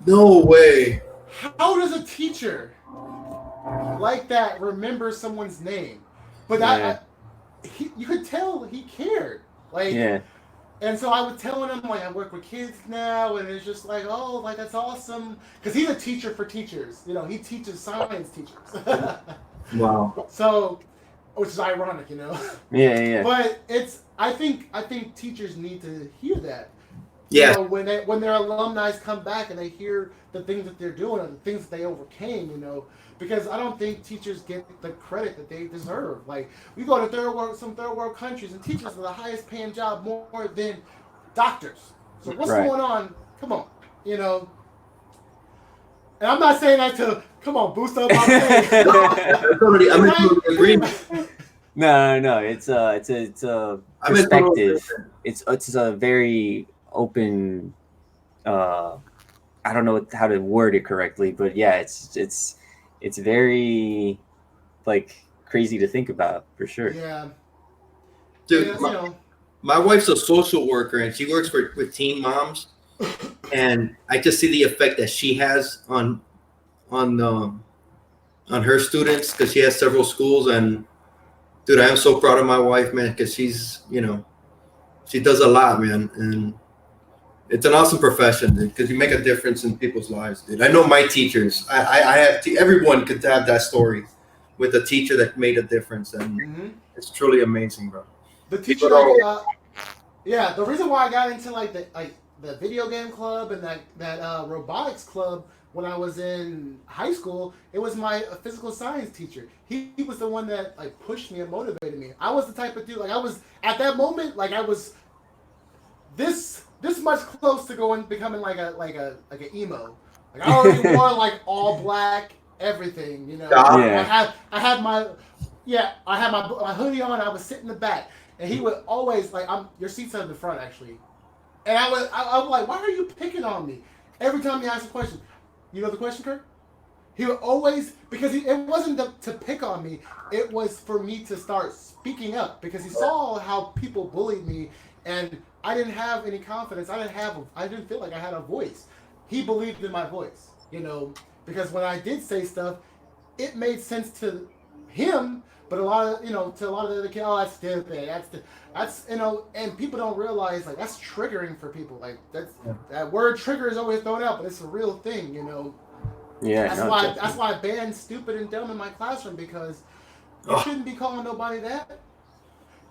No way. How does a teacher like that remember someone's name? But you could tell he cared. Like, yeah. And so I was telling him, like, I work with kids now, and it's just like, oh, like, that's awesome. Because he's a teacher for teachers. He teaches science teachers. Wow. So, which is ironic, Yeah. But I think teachers need to hear that. Yeah. When their alumni come back and they hear the things that they're doing and the things that they overcame, because I don't think teachers get the credit that they deserve. Like, we go to some third world countries, and teachers are the highest paying job more than doctors. So what's going on? Come on, And I'm not saying that to boost up my pay. I'm in agreement. No. It's a perspective. It's a very open. I don't know how to word it correctly, but yeah, it's very, like, crazy to think about, for sure. Yeah. Dude, my wife's a social worker, and she works with teen moms, and I just see the effect that she has on her students, because she has several schools. And dude, I am so proud of my wife, man, because she's, she does a lot, man, and it's an awesome profession, dude, because you make a difference in people's lives, dude. I know my teachers. I have everyone could have that story with a teacher that made a difference, and it's truly amazing, bro. The teacher, the reason why I got into the video game club and that robotics club when I was in high school, it was my physical science teacher. He was the one that pushed me and motivated me. I was the type of dude, I was at that moment, I was this much close to becoming like an emo. I already wore all black everything, Yeah. I had my hoodie on. I was sitting in the back, and he would always your seat's in the front actually, and I was like, why are you picking on me? Every time he asked a question, you know the question, Kurt? He would always, because it wasn't to pick on me, it was for me to start speaking up, because he saw how people bullied me, and I didn't have any confidence. I didn't feel like I had a voice. He believed in my voice, because when I did say stuff, it made sense to him, but to a lot of the other kids, oh, that's stupid. That's and people don't realize that's triggering for people. That word trigger is always thrown out, but it's a real thing, Yeah. That's why I banned stupid and dumb in my classroom, because you shouldn't be calling nobody that.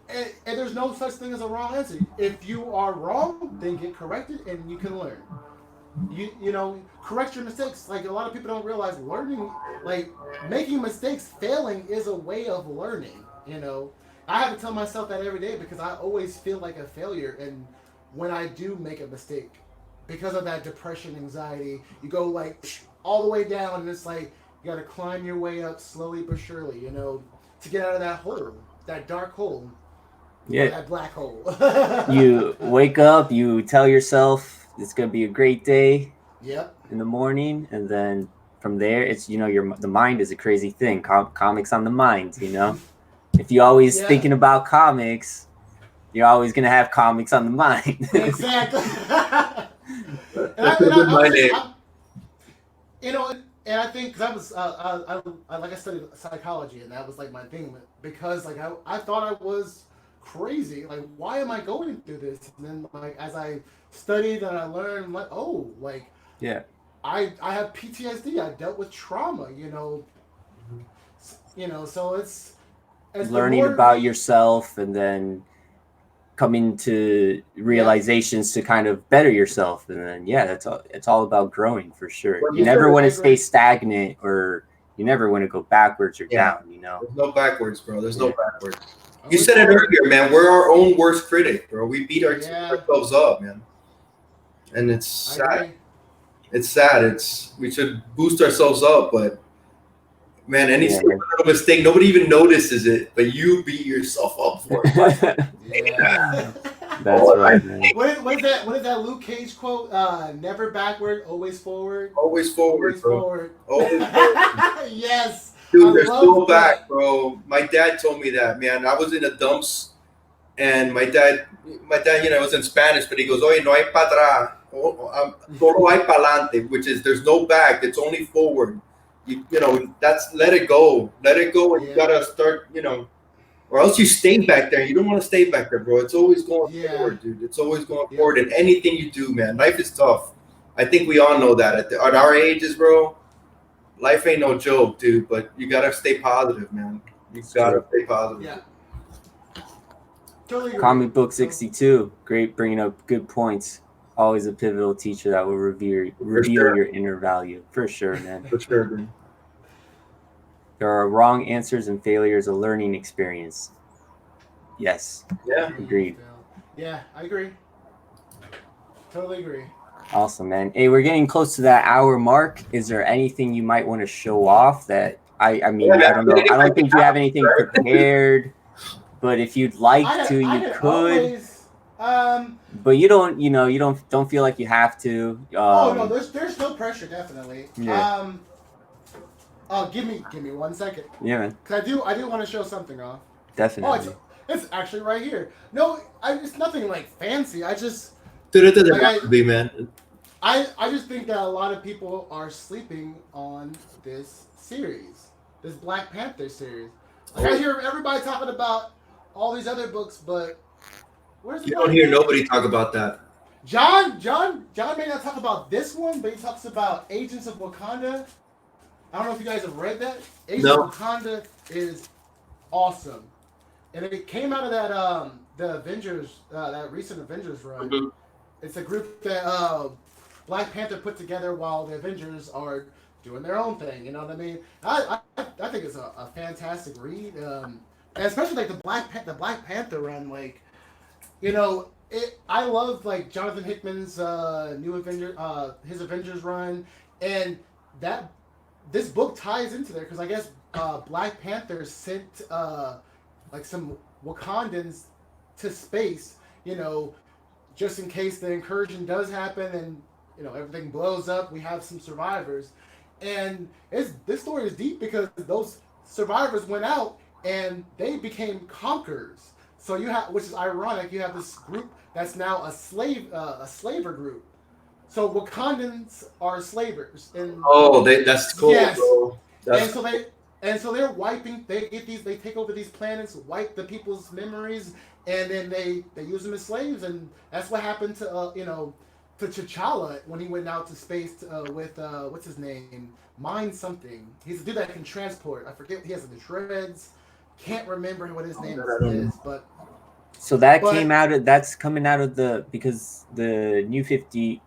And there's no such thing as a wrong answer. If you are wrong, then get corrected and you can learn. Correct your mistakes. A lot of people don't realize learning, making mistakes, failing is a way of learning. I have to tell myself that every day, because I always feel like a failure. And when I do make a mistake, because of that depression, anxiety, you go all the way down, and it's you got to climb your way up slowly but surely, to get out of that hole, that dark hole. Yeah. That black hole. You wake up, you tell yourself it's going to be a great day. Yep. In the morning, and then from there, it's the mind is a crazy thing. Comics on the mind, If you're always thinking about comics, you're always going to have comics on the mind. Exactly. And I think because I studied psychology, and that was like my thing because like I thought I was crazy. Like, why am I going through this? And then like as I studied and I learned, I'm like, oh, like Yeah. I have PTSD. I dealt with trauma. So it's Learning about yourself and then coming to realizations to kind of better yourself, and then it's all about growing for sure. You never want to stay stagnant, or you never want to go backwards or down. There's no backwards, bro. There's no backwards. You said it earlier, man. We're our own worst critic, bro. We beat ourselves up, man, and it's sad. It's sad. We should boost ourselves up, but man, any little mistake, nobody even notices it, but you beat yourself up for it. That's right, man. What is that Luke Cage quote? Never backward, always forward. Always forward, bro. Always forward. Yes. Dude, there's no back, bro. My dad told me that, man. I was in the dumps, and my dad, it was in Spanish, but he goes, "Oye, no hay para atrás, solo hay para adelante," which is there's no back. It's only forward. That's let it go, and you gotta start, or else you stay back there. You don't want to stay back there, bro. It's always going forward, dude. It's always going forward in anything you do, man. Life is tough. I think we all know that at our ages, bro. Life ain't no joke, dude. But you gotta stay positive, man. You gotta stay positive. Yeah. Totally. Comic Book 62, great, bringing up good points. Always a pivotal teacher that will reveal your inner value. For sure, man. For sure, dude. There are wrong answers, and failure is a learning experience. Yes. Yeah. Agreed. Yeah, I agree. Totally agree. Awesome, man. Hey, we're getting close to that hour mark. Is there anything you might want to show off that I don't know. I don't think you have anything prepared, but if you'd like to, you could. But you don't feel like you have to. No, there's no pressure, definitely. Yeah. Give me 1 second. Yeah, man. Cause I do want to show something off. Definitely. Oh, it's actually right here. No, it's nothing like fancy. I just. Man. I just think that a lot of people are sleeping on this series, this Black Panther series. Like, I hear everybody talking about all these other books, but where's you don't hear nobody talk about that. John may not talk about this one, but he talks about Agents of Wakanda. I don't know if you guys have read that. Agents of Wakanda is awesome, and it came out of that the Avengers, that recent Avengers run. Mm-hmm. It's a group that Black Panther put together while the Avengers are doing their own thing. You know what I mean? I think it's a fantastic read, and especially like the Black Panther run. Like, I love like Jonathan Hickman's new Avengers, his Avengers run, and this book ties into there because I guess Black Panther sent like some Wakandans to space, just in case the incursion does happen and everything blows up. We have some survivors, and this story is deep because those survivors went out and they became conquerors. So which is ironic. You have this group that's now a slaver group. So Wakandans are slavers, and that's cool. Yes, bro. And so they're wiping. They take over these planets, wipe the people's memories, and then they use them as slaves. And that's what happened to to T'Challa when he went out to space with what's his name, Mind something. He's a dude that can transport. I forget. He has the dreads. Can't remember what his name is, but. So that's coming out of because the New 52,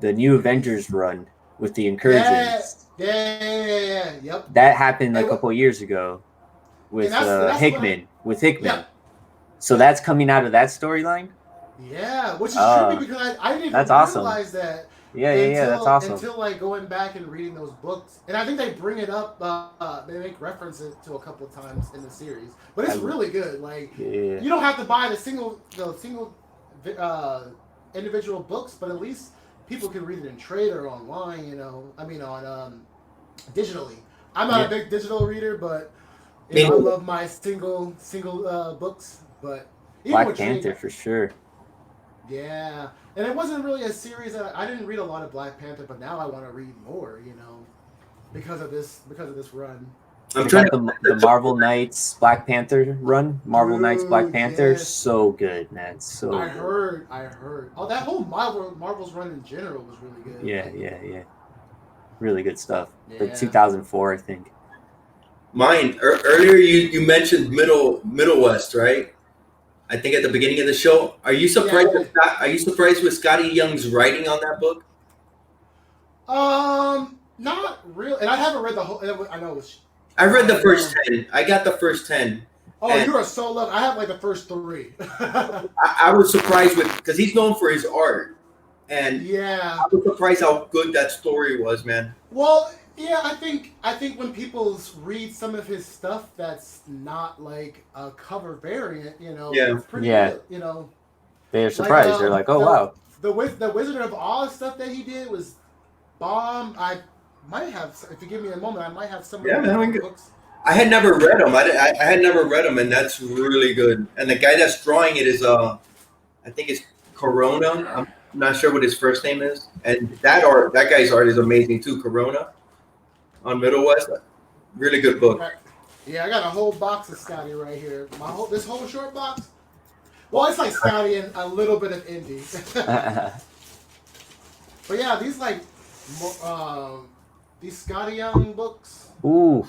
the New Avengers run with the incursions. Yeah. Yep. That happened a couple of years ago with Hickman. Yeah. So that's coming out of that storyline. Yeah, which is trippy because I didn't even realize that. Yeah, that's awesome. Until like going back and reading those books, and I think they bring it up. They make references to a couple of times in the series, but it's really good. Like you don't have to buy the single individual books, but at least people can read it in trade or online. On digitally. I'm not a big digital reader, but I love my single books. But Black Panther for sure. Yeah, and it wasn't really a series that I didn't read a lot of Black Panther, but now I want to read more. Because of this run. I got the Marvel Knights Black Panther run. Marvel Knights Black Panther, yes. so good, man. So I heard. Oh, that whole Marvel's run in general was really good. Yeah. Really good stuff. Yeah. The 2004, I think. Mine earlier you mentioned Middle West, right? I think at the beginning of the show. Are you surprised? Yeah. Are you surprised with Scotty Young's writing on that book? Not real. And I haven't read the whole. I know it's. I read the first 10. I got the first 10. Oh, you are so lucky. I have like the first 3. I was surprised because he's known for his art, and yeah, I was surprised how good that story was, man. Well, yeah, I think when people read some of his stuff that's not like a cover variant, it's pretty good, They're surprised. They're like, oh, wow. The Wizard of Oz stuff that he did was bomb. I might have, if you give me a moment, I might have some of the books. I had never read them. I had never read them, and that's really good. And the guy that's drawing it is, I think it's Corona. I'm not sure what his first name is. And that guy's art is amazing too. Corona on Middle West, really good book. Yeah, I got a whole box of Scotty right here. This whole short box. Well, it's like Scotty and a little bit of indie. But yeah, these Scotty Young books. Ooh.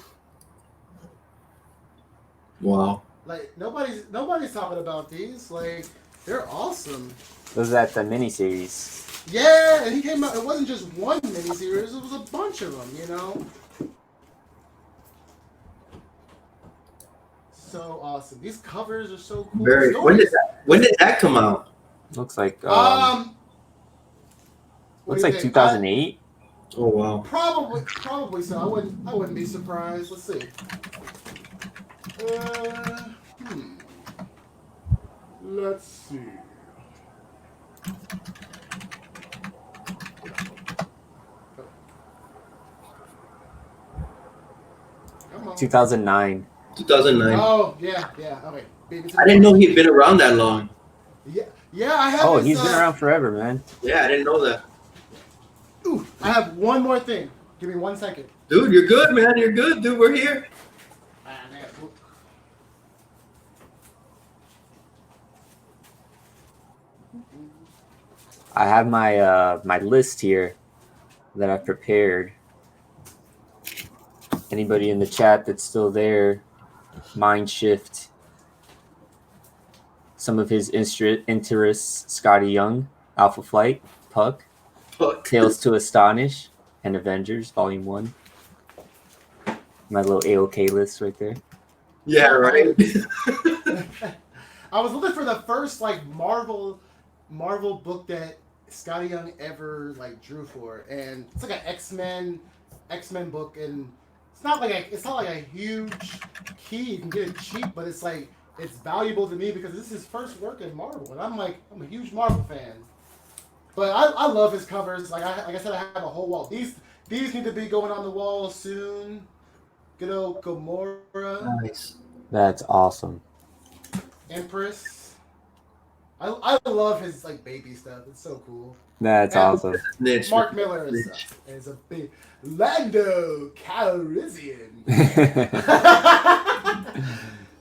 Wow. Like nobody's talking about these. Like they're awesome. Was that the miniseries? Yeah, and he came out. It wasn't just one miniseries. It was a bunch of them. So awesome. These covers are so cool. When did that come out? Looks like looks like 2008. Oh wow. Probably so. I wouldn't be surprised. Let's see. Let's see. Come on. 2009. 2009. Oh yeah. Okay. I didn't know he'd been around that long. Yeah. I have. Oh, he's been around forever, man. Yeah, I didn't know that. Ooh, I have one more thing. Give me 1 second. Dude, you're good, man. You're good, dude. We're here. I have my list here that I've prepared. Anybody in the chat that's still there, Mind Shift. Some of his interests: Scotty Young, Alpha Flight, Puck, Tales to Astonish, and Avengers Volume 1. My little AOK list right there. Yeah, right. I was looking for the first like Marvel book that Scotty Young ever like drew for, and it's like an X-Men book, and it's not like a huge key. You can get it cheap, but it's valuable to me because this is his first work in Marvel, and I'm a huge Marvel fan. But I love his covers. Like I said, I have a whole wall. These need to be going on the wall soon. Good old Gamora. Nice. That's awesome. Empress. I love his like baby stuff. It's so cool. That's awesome. Mark Miller is a big Lando Calrissian.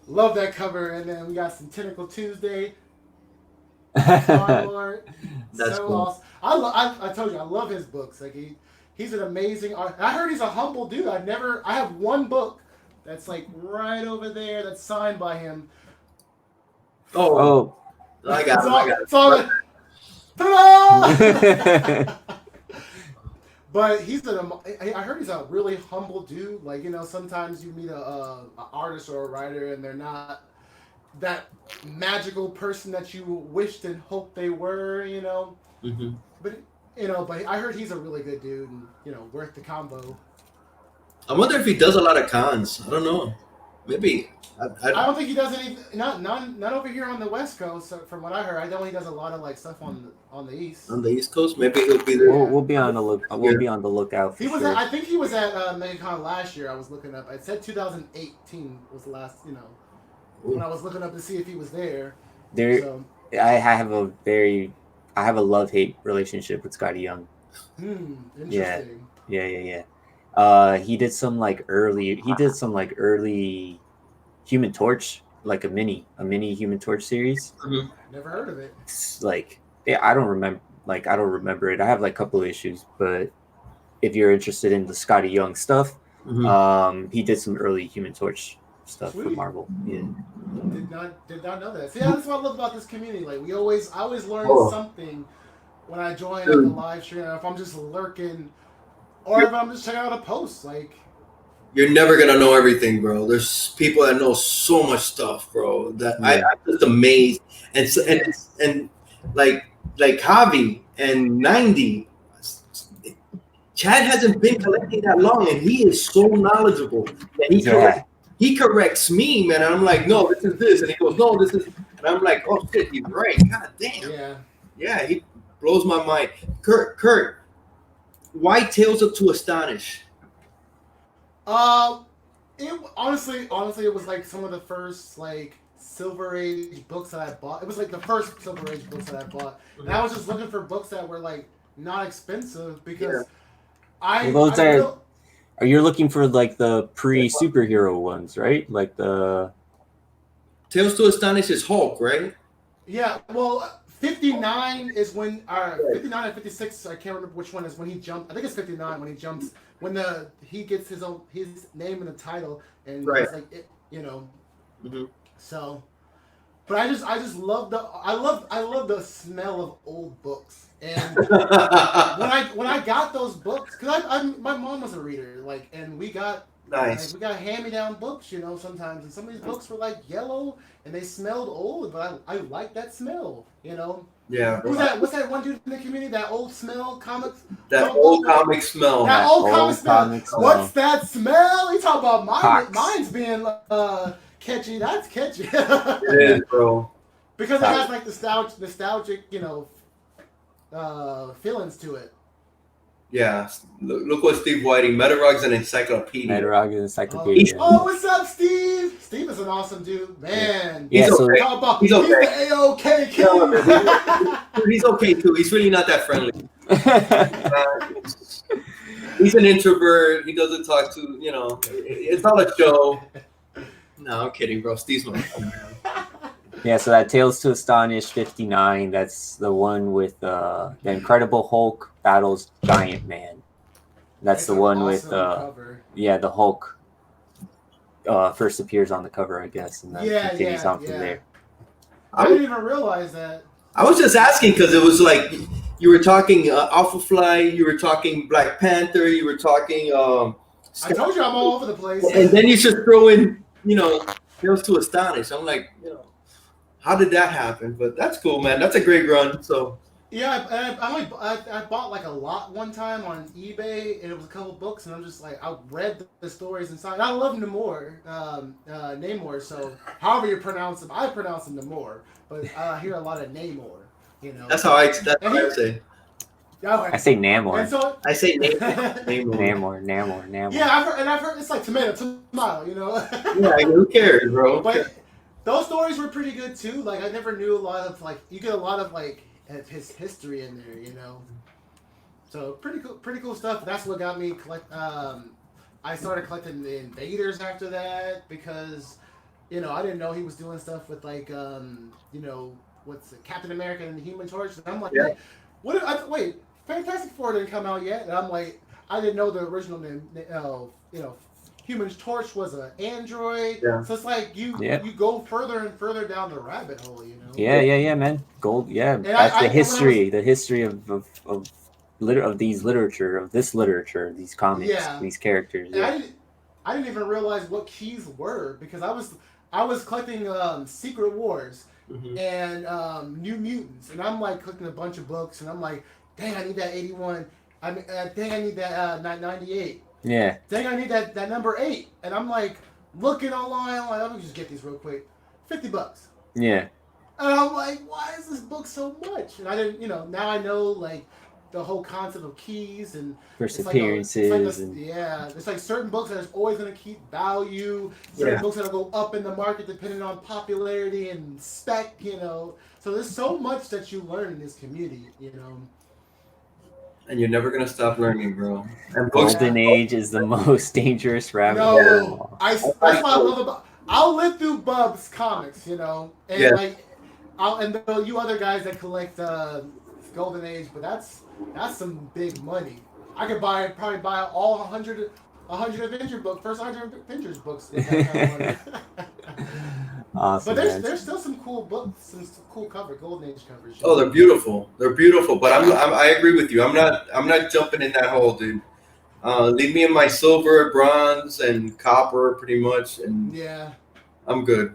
Love that cover, and then we got some Tentacle Tuesday. That's so cool. Awesome. I told you I love his books. Like he's an amazing artist. I heard he's a humble dude. I have one book that's like right over there that's signed by him. Oh. I got it. Ta-da! But I heard he's a really humble dude. Like, sometimes you meet a artist or a writer and they're not that magical person that you wished and hoped they were, Mm-hmm. But I heard he's a really good dude and, worth the combo. I wonder if he does a lot of cons. I don't know. Maybe. I don't think he does any. Not over here on the West Coast. So from what I heard, I know he does a lot of like stuff on the East. On the East Coast, maybe he'll be there. We'll be on the look. We'll be on the lookout. For sure. I think he was at MegaCon last year. I was looking up. It said 2018 was the last. When I was looking up to see if he was there. I have a very I have a love-hate relationship with Scotty Young. Interesting. Yeah. He did some like early Human Torch, like a mini Human Torch series. Mm-hmm. Never heard of it. It's like I don't remember it. I have like a couple of issues, but if you're interested in the Scotty Young stuff, he did some early Human Torch stuff for Marvel. Yeah. Did not know that. See, that's what I love about this community. Like I always learn something when I join like a live stream. If I'm just lurking, or if I'm just checking out a post, like you're never gonna know everything, bro. There's people that know so much stuff, bro. That I'm just amazed, and like Javi and 90. Chad hasn't been collecting that long, and he is so knowledgeable. And he corrects me, man. And I'm like, no, this is this, and he goes, no, this is, and I'm like, oh shit, he's right. God damn. Yeah, he blows my mind. Kurt, why Tales of To Astonish? Honestly, it was like some of the first like Silver Age books that I bought. It was like the first Silver Age books that I bought, and I was just looking for books that were like not expensive because are you looking for like the pre-superhero ones, right? Like the Tales to Astonish is Hulk, right? Yeah, well, 59 is when 59 and 56. I can't remember which one is when he jumped. I think it's 59 when he jumps when he gets his name in the title and it's like it, you know. Mm-hmm. So, but I just love the smell of old books. And when I got those books, because my mom was a reader, like, and we got we got hand-me-down books, you know, sometimes, and some of these books were like yellow and they smelled old, but I like that smell, you know. Yeah. What's that one dude in the community? That old smell comics. That old comic smell. That old comic smell. What's that smell? You talk about mine's being catchy. That's catchy. It is, bro. Because it has like nostalgic, you know. Feelings to it. Yeah, look what Steve Whiting. Metarog's an encyclopedia. Oh, what's up, Steve? Steve is an awesome dude, man. Yeah, he's okay. He's okay. He's the A-OK king. He's okay too. He's really not that friendly. He's an introvert. He doesn't talk to, you know. It's not a show. No, I'm kidding, bro. Steve's my friend. Yeah, so that Tales to Astonish 59, that's the one with the Incredible Hulk battles Giant Man. That's the one with the Hulk first appears on the cover, I guess, and then continues on from there. I didn't even realize that. I was just asking because it was like you were talking Alpha Fly, you were talking Black Panther, you were talking. I told you I'm all over the place. And then you should throw in, you know, Tales to Astonish. I'm like, you know. How did that happen? But that's cool, man. That's a great run. So yeah, I bought like a lot one time on eBay, and it was a couple books, and I'm just like, I read the stories inside. I love Namor. So however you pronounce him, I pronounce him Namor, but I hear a lot of Namor. You know, that's how I say. I say Namor. I say Namor. Yeah, I've heard it's like tomato, you know. Yeah, who cares, bro? But those stories were pretty good too. Like I never knew a lot of you get a lot of like his history in there, you know. So pretty cool stuff. That's what got me I started collecting the Invaders after that because, you know, I didn't know he was doing stuff with like you know, what's it, Captain America and the Human Torch. And I'm like, wait, Fantastic Four didn't come out yet, and I'm like, I didn't know the original name, you know. Human Torch was an android, so it's like you go further and further down the rabbit hole, you know. Yeah, man. That's the history of these literature, these comics, these characters. Yeah. I didn't even realize what keys were because I was collecting Secret Wars and New Mutants, and I'm like collecting a bunch of books, and I'm like, dang, I need that 81. I need that 98. Yeah. Dang, I need that number 8. And I'm like looking online, like, let me just get these real quick. $50. Yeah. And I'm like, why is this book so much? And I didn't, you know, now I know like the whole concept of keys and First it's appearances. it's like certain books that is always going to keep value. Certain books that'll go up in the market depending on popularity and spec. So there's so much that you learn in this community. And you're never gonna stop learning, bro. And Golden Age is the most dangerous rabbit hole. No, that's what I love about. I'll live through Bub's comics, and like, and you other guys that collect Golden Age, but that's some big money. I could probably buy all 100 Avengers books, first 100 Avengers books with that kind of money. Awesome, but there's still some cool books, some cool Golden Age covers. Oh, they're beautiful. They're beautiful. But I agree with you. I'm not jumping in that hole, dude. Leave me in my silver, bronze, and copper, pretty much. And yeah, I'm good.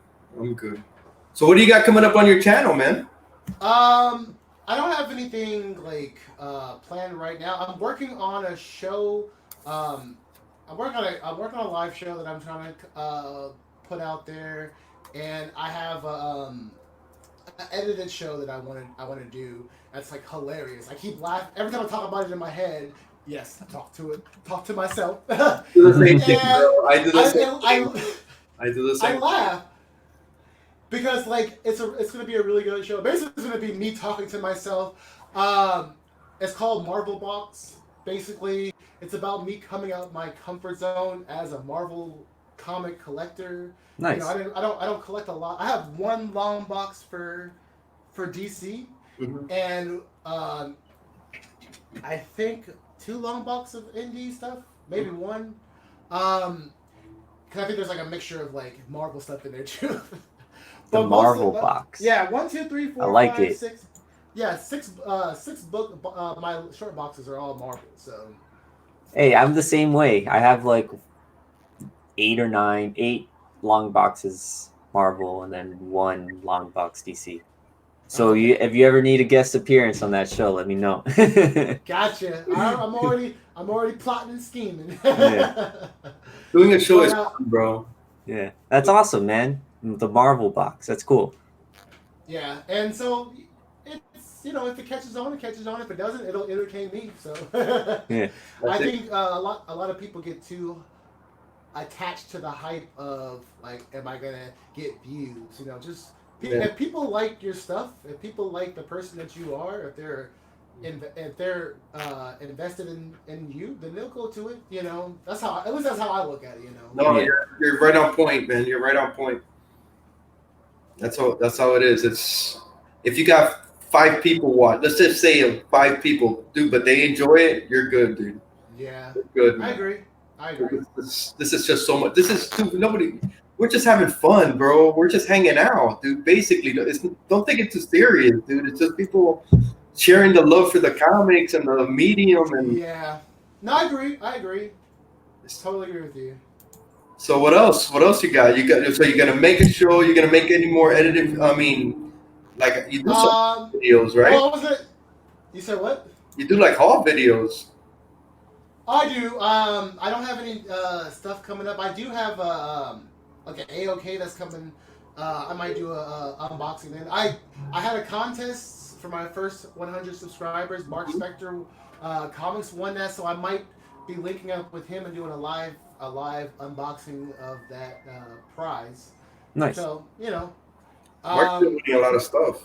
So what do you got coming up on your channel, man? I don't have anything like planned right now. I'm working on a show. I'm working on a live show that I'm trying to put out there. And I have an edited show that I want to do. That's like hilarious. I keep laughing every time I talk about it in my head. Yes, I talk to myself. Do the same thing, bro. I do the same thing. I do the same. I laugh because like it's gonna be a really good show. Basically, it's gonna be me talking to myself. It's called Marvel Box. Basically, it's about me coming out my comfort zone as a Marvel comic collector. Nice. I don't collect a lot. I have one long box for DC, and I think 2 long boxes of indie stuff, maybe one. Cause I think there's like a mixture of like Marvel stuff in there too. The Marvel box. Yeah, 1, 2, 3, 4, I like 5, it. 6. Yeah, six book. My short boxes are all Marvel. So. Hey, I'm the same way. I have like 8 long boxes Marvel and then 1 long box DC. So if you ever need a guest appearance on that show, let me know. Gotcha. I'm already plotting and scheming. Doing a show is fun, bro. Yeah, that's awesome, man. The Marvel box, that's cool. Yeah, and so it's if it catches on, it catches on. If it doesn't, it'll entertain me. So yeah, I think a lot of people get too attached to the hype of like, am I gonna get views? Just if people like your stuff, if people like the person that you are, if they're invested in you, then they'll go to it. That's how I look at it. No, you're right on point, man. You're right on point. That's how it is. It's if you got 5 people watch, let's just say 5 people do, but they enjoy it, you're good, dude. Yeah, you're good. Man. I agree. This is just so much. This is nobody. We're just having fun, bro. We're just hanging out, dude. Basically, don't take it too serious, dude. It's just people sharing the love for the comics and the medium. And yeah, no, I agree. I totally agree with you. So what else? What else you got? So you're gonna make a show? You're gonna make any more edited? I mean, like you do some videos, right? What was it? You said what? You do like haul videos. I do. I don't have any stuff coming up. I do have like an AOK that's coming. I might do a unboxing then. I had a contest for my first 100 subscribers. Mark Spector Comics won that, so I might be linking up with him and doing a live unboxing of that prize. Nice. So Mark's doing a lot of stuff.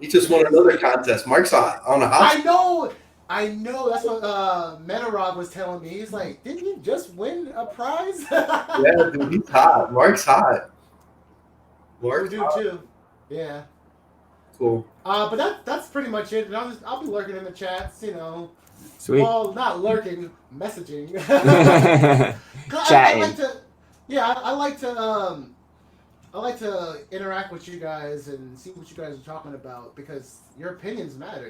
He just won another contest. Mark's on a hot. I know. That's what Metarog was telling me. He's like, didn't you just win a prize? Yeah, dude, he's hot. Mark's hot. Mark's hot too. Yeah. Cool. But that's pretty much it. And I'll be lurking in the chats. Sweet. Well, not lurking, messaging. Chatting. I like to interact with you guys and see what you guys are talking about because your opinions matter.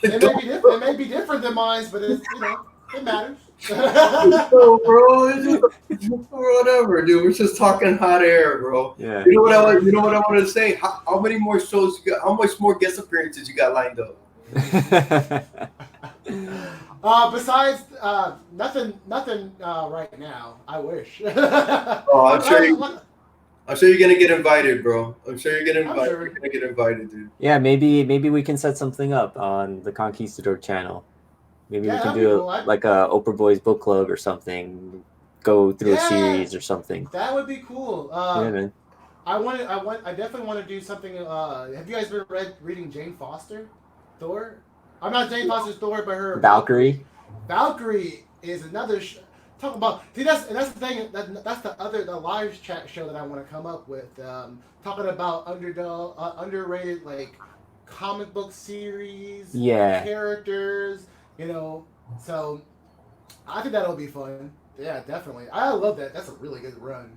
It may be different than mine, but it matters. So, bro, it's just whatever, dude. We're just talking hot air, bro. Yeah. You know what I wanted to say? How many more shows you got? How much more guest appearances you got lined up? Besides, nothing right now. I wish. Oh, I'm sure. I'm sure you're gonna get invited, bro. I'm sure you're gonna I'm sure. You're gonna get invited, dude. Yeah, maybe we can set something up on the Conquistador channel. Maybe we can do like a Oprah Boys book club or something. Go through a series or something. That would be cool. Yeah, man. I definitely want to do something. Have you guys been reading Jane Foster, Thor? I'm not Jane Foster's Thor, but her Valkyrie. Valkyrie is another. Talk about that's the thing. That's the live chat show that I want to come up with. Talking about underrated like comic book series. Yeah. Characters. You know, so I think that'll be fun. Yeah, definitely. I love that. That's a really good run.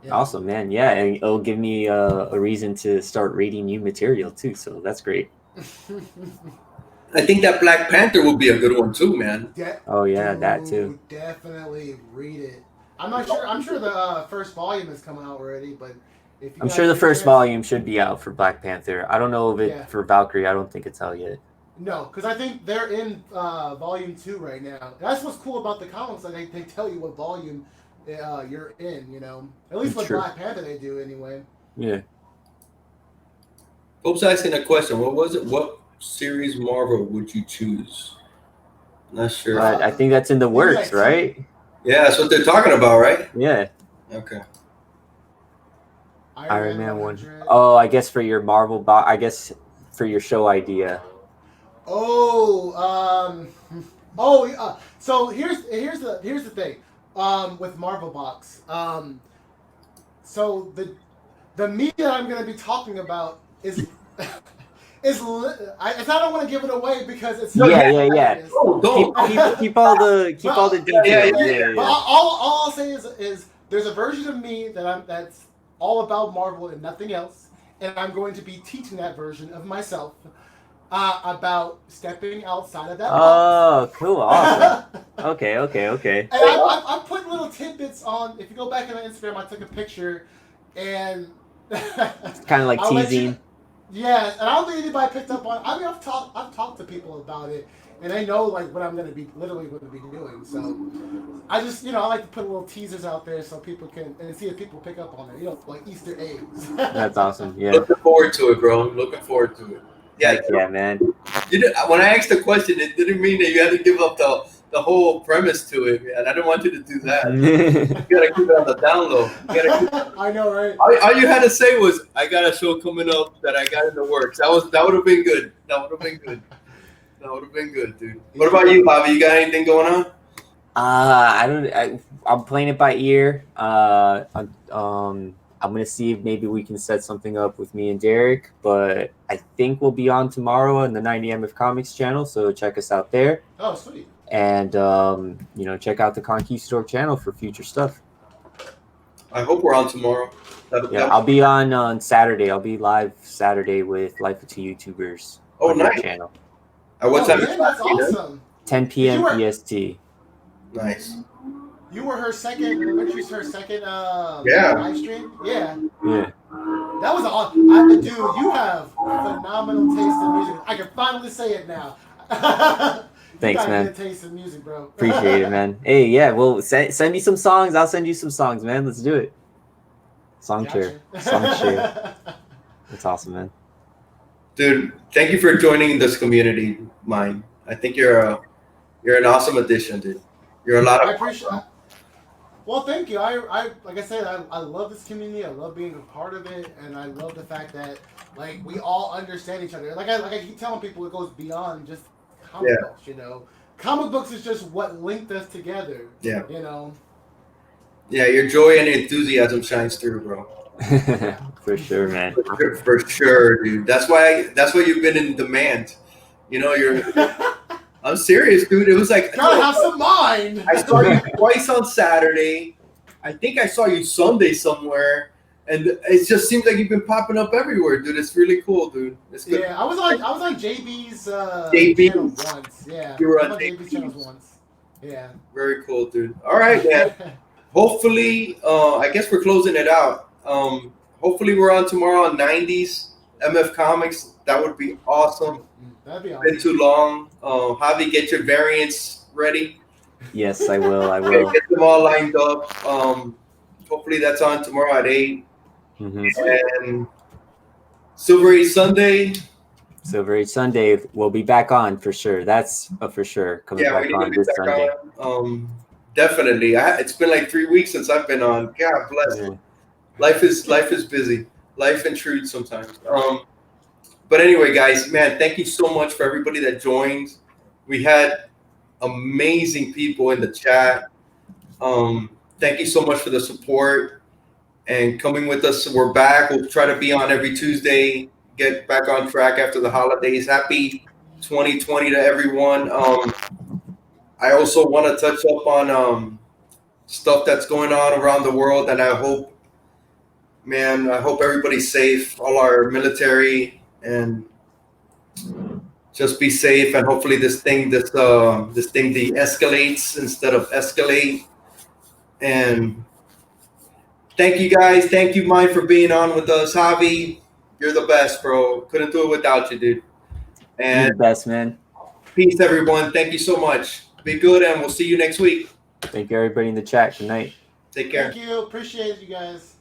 You know? Awesome, man. Yeah, and it'll give me a reason to start reading new material too. So that's great. I think that Black Panther will be a good one too, man. That too. Definitely read it. I'm not sure. I'm sure the first volume has come out already, but I'm sure the first volume should be out for Black Panther. I don't know if it for Valkyrie. I don't think it's out yet. No, because I think they're in volume 2 right now. That's what's cool about the comics. Like they tell you what volume you're in. You know, at least with Black Panther they do anyway. Yeah. Pope's asking a question. What was it? What series Marvel would you choose? Not sure. I think that's in the works, right? Yeah, that's what they're talking about, right? Yeah. Okay. Iron Man 100. Oh, I guess for your Marvel I guess for your show idea. So here's the thing, with Marvel Box. So the media that I'm going to be talking about is I don't want to give it away because it's yeah. Keep all the details. Yeah. But all I'll say is there's a version of me that's all about Marvel and nothing else, and I'm going to be teaching that version of myself about stepping outside of that box. Oh, cool, awesome. Okay. And I put little tidbits on. If you go back on Instagram, I took a picture, and it's kind of like teasing. Yeah, and I don't think anybody picked up on it. I mean, I've talked to people about it, and they know like what I'm literally going to be doing. So I just, I like to put little teasers out there so people can and see if people pick up on it. Like Easter eggs. That's awesome. Yeah. Looking forward to it, bro. Looking forward to it. Yeah, man. When I asked the question, it didn't mean that you had to give up the whole premise to it, man. I didn't want you to do that. You gotta keep it on the down low. I know, right? All you had to say was, "I got a show coming up that I got in the works." That would have been good. That would have been good, dude. What about you, Javi? You got anything going on? I'm playing it by ear. I'm gonna see if maybe we can set something up with me and Derek, but I think we'll be on tomorrow on the 90MF Comics channel, so check us out there. Oh, sweet. And check out the Conquistador channel for future stuff. I hope we're on tomorrow. I'll be on Saturday. I'll be live Saturday with Life of Two YouTubers on nice. Your channel. At what time? Man, that's awesome. 10 p.m. EST. Nice. You were her second live stream? Yeah. That was awesome. Dude, you have phenomenal taste in music. I can finally say it now. Thanks, man. Good taste in music, bro. Appreciate it, man. Hey, yeah, well, send me some songs. I'll send you some songs, man. Let's do it. Song share. That's awesome, man. Dude, thank you for joining this community, Mind. I think you're an awesome addition, dude. You're a lot of. I appreciate it. Well, thank you. I like I said, I love this community. I love being a part of it, and I love the fact that like we all understand each other. Like I keep telling people, it goes beyond just comic books. Comic books is just what linked us together. Yeah. Yeah, your joy and enthusiasm shines through, bro. For sure, man. For sure, dude. That's why you've been in demand. I'm serious, dude. It was like gotta have some mind. I saw you twice on Saturday. I think I saw you Sunday somewhere, and it just seems like you've been popping up everywhere, dude. It's really cool, dude. It's good. Yeah, I was on JB's channel once. Yeah, you were on JB's channel once. Yeah. Very cool, dude. All right, man. Hopefully, I guess we're closing it out. Hopefully, we're on tomorrow on 90s MF Comics. That would be awesome. That'd be awesome. Been too long. Javi, get your variants ready. Yes, I will. Get them all lined up. Hopefully that's on tomorrow at 8. And Silver Age Sunday. Silver Age Sunday, we'll be back on for sure. That's for sure coming back on this Sunday. Definitely. It's been like 3 weeks since I've been on. God bless. Yeah. Life is busy. Life intrudes sometimes. But anyway, guys, man, thank you so much for everybody that joined. We had amazing people in the chat. Thank you so much for the support and coming with us. We're back. We'll try to be on every Tuesday, get back on track after the holidays. Happy 2020 to everyone. I also want to touch up on stuff that's going on around the world, and I hope everybody's safe, all our military, and just be safe. And hopefully this thing de-escalates instead of escalate. And thank you guys. Thank you, Mind, for being on with us. Javi, you're the best, bro. Couldn't do it without you, dude. And you're the best, man. Peace, everyone. Thank you so much. Be good, and we'll see you next week. Thank you, everybody in the chat. Good night. Take care. Thank you. Appreciate you guys.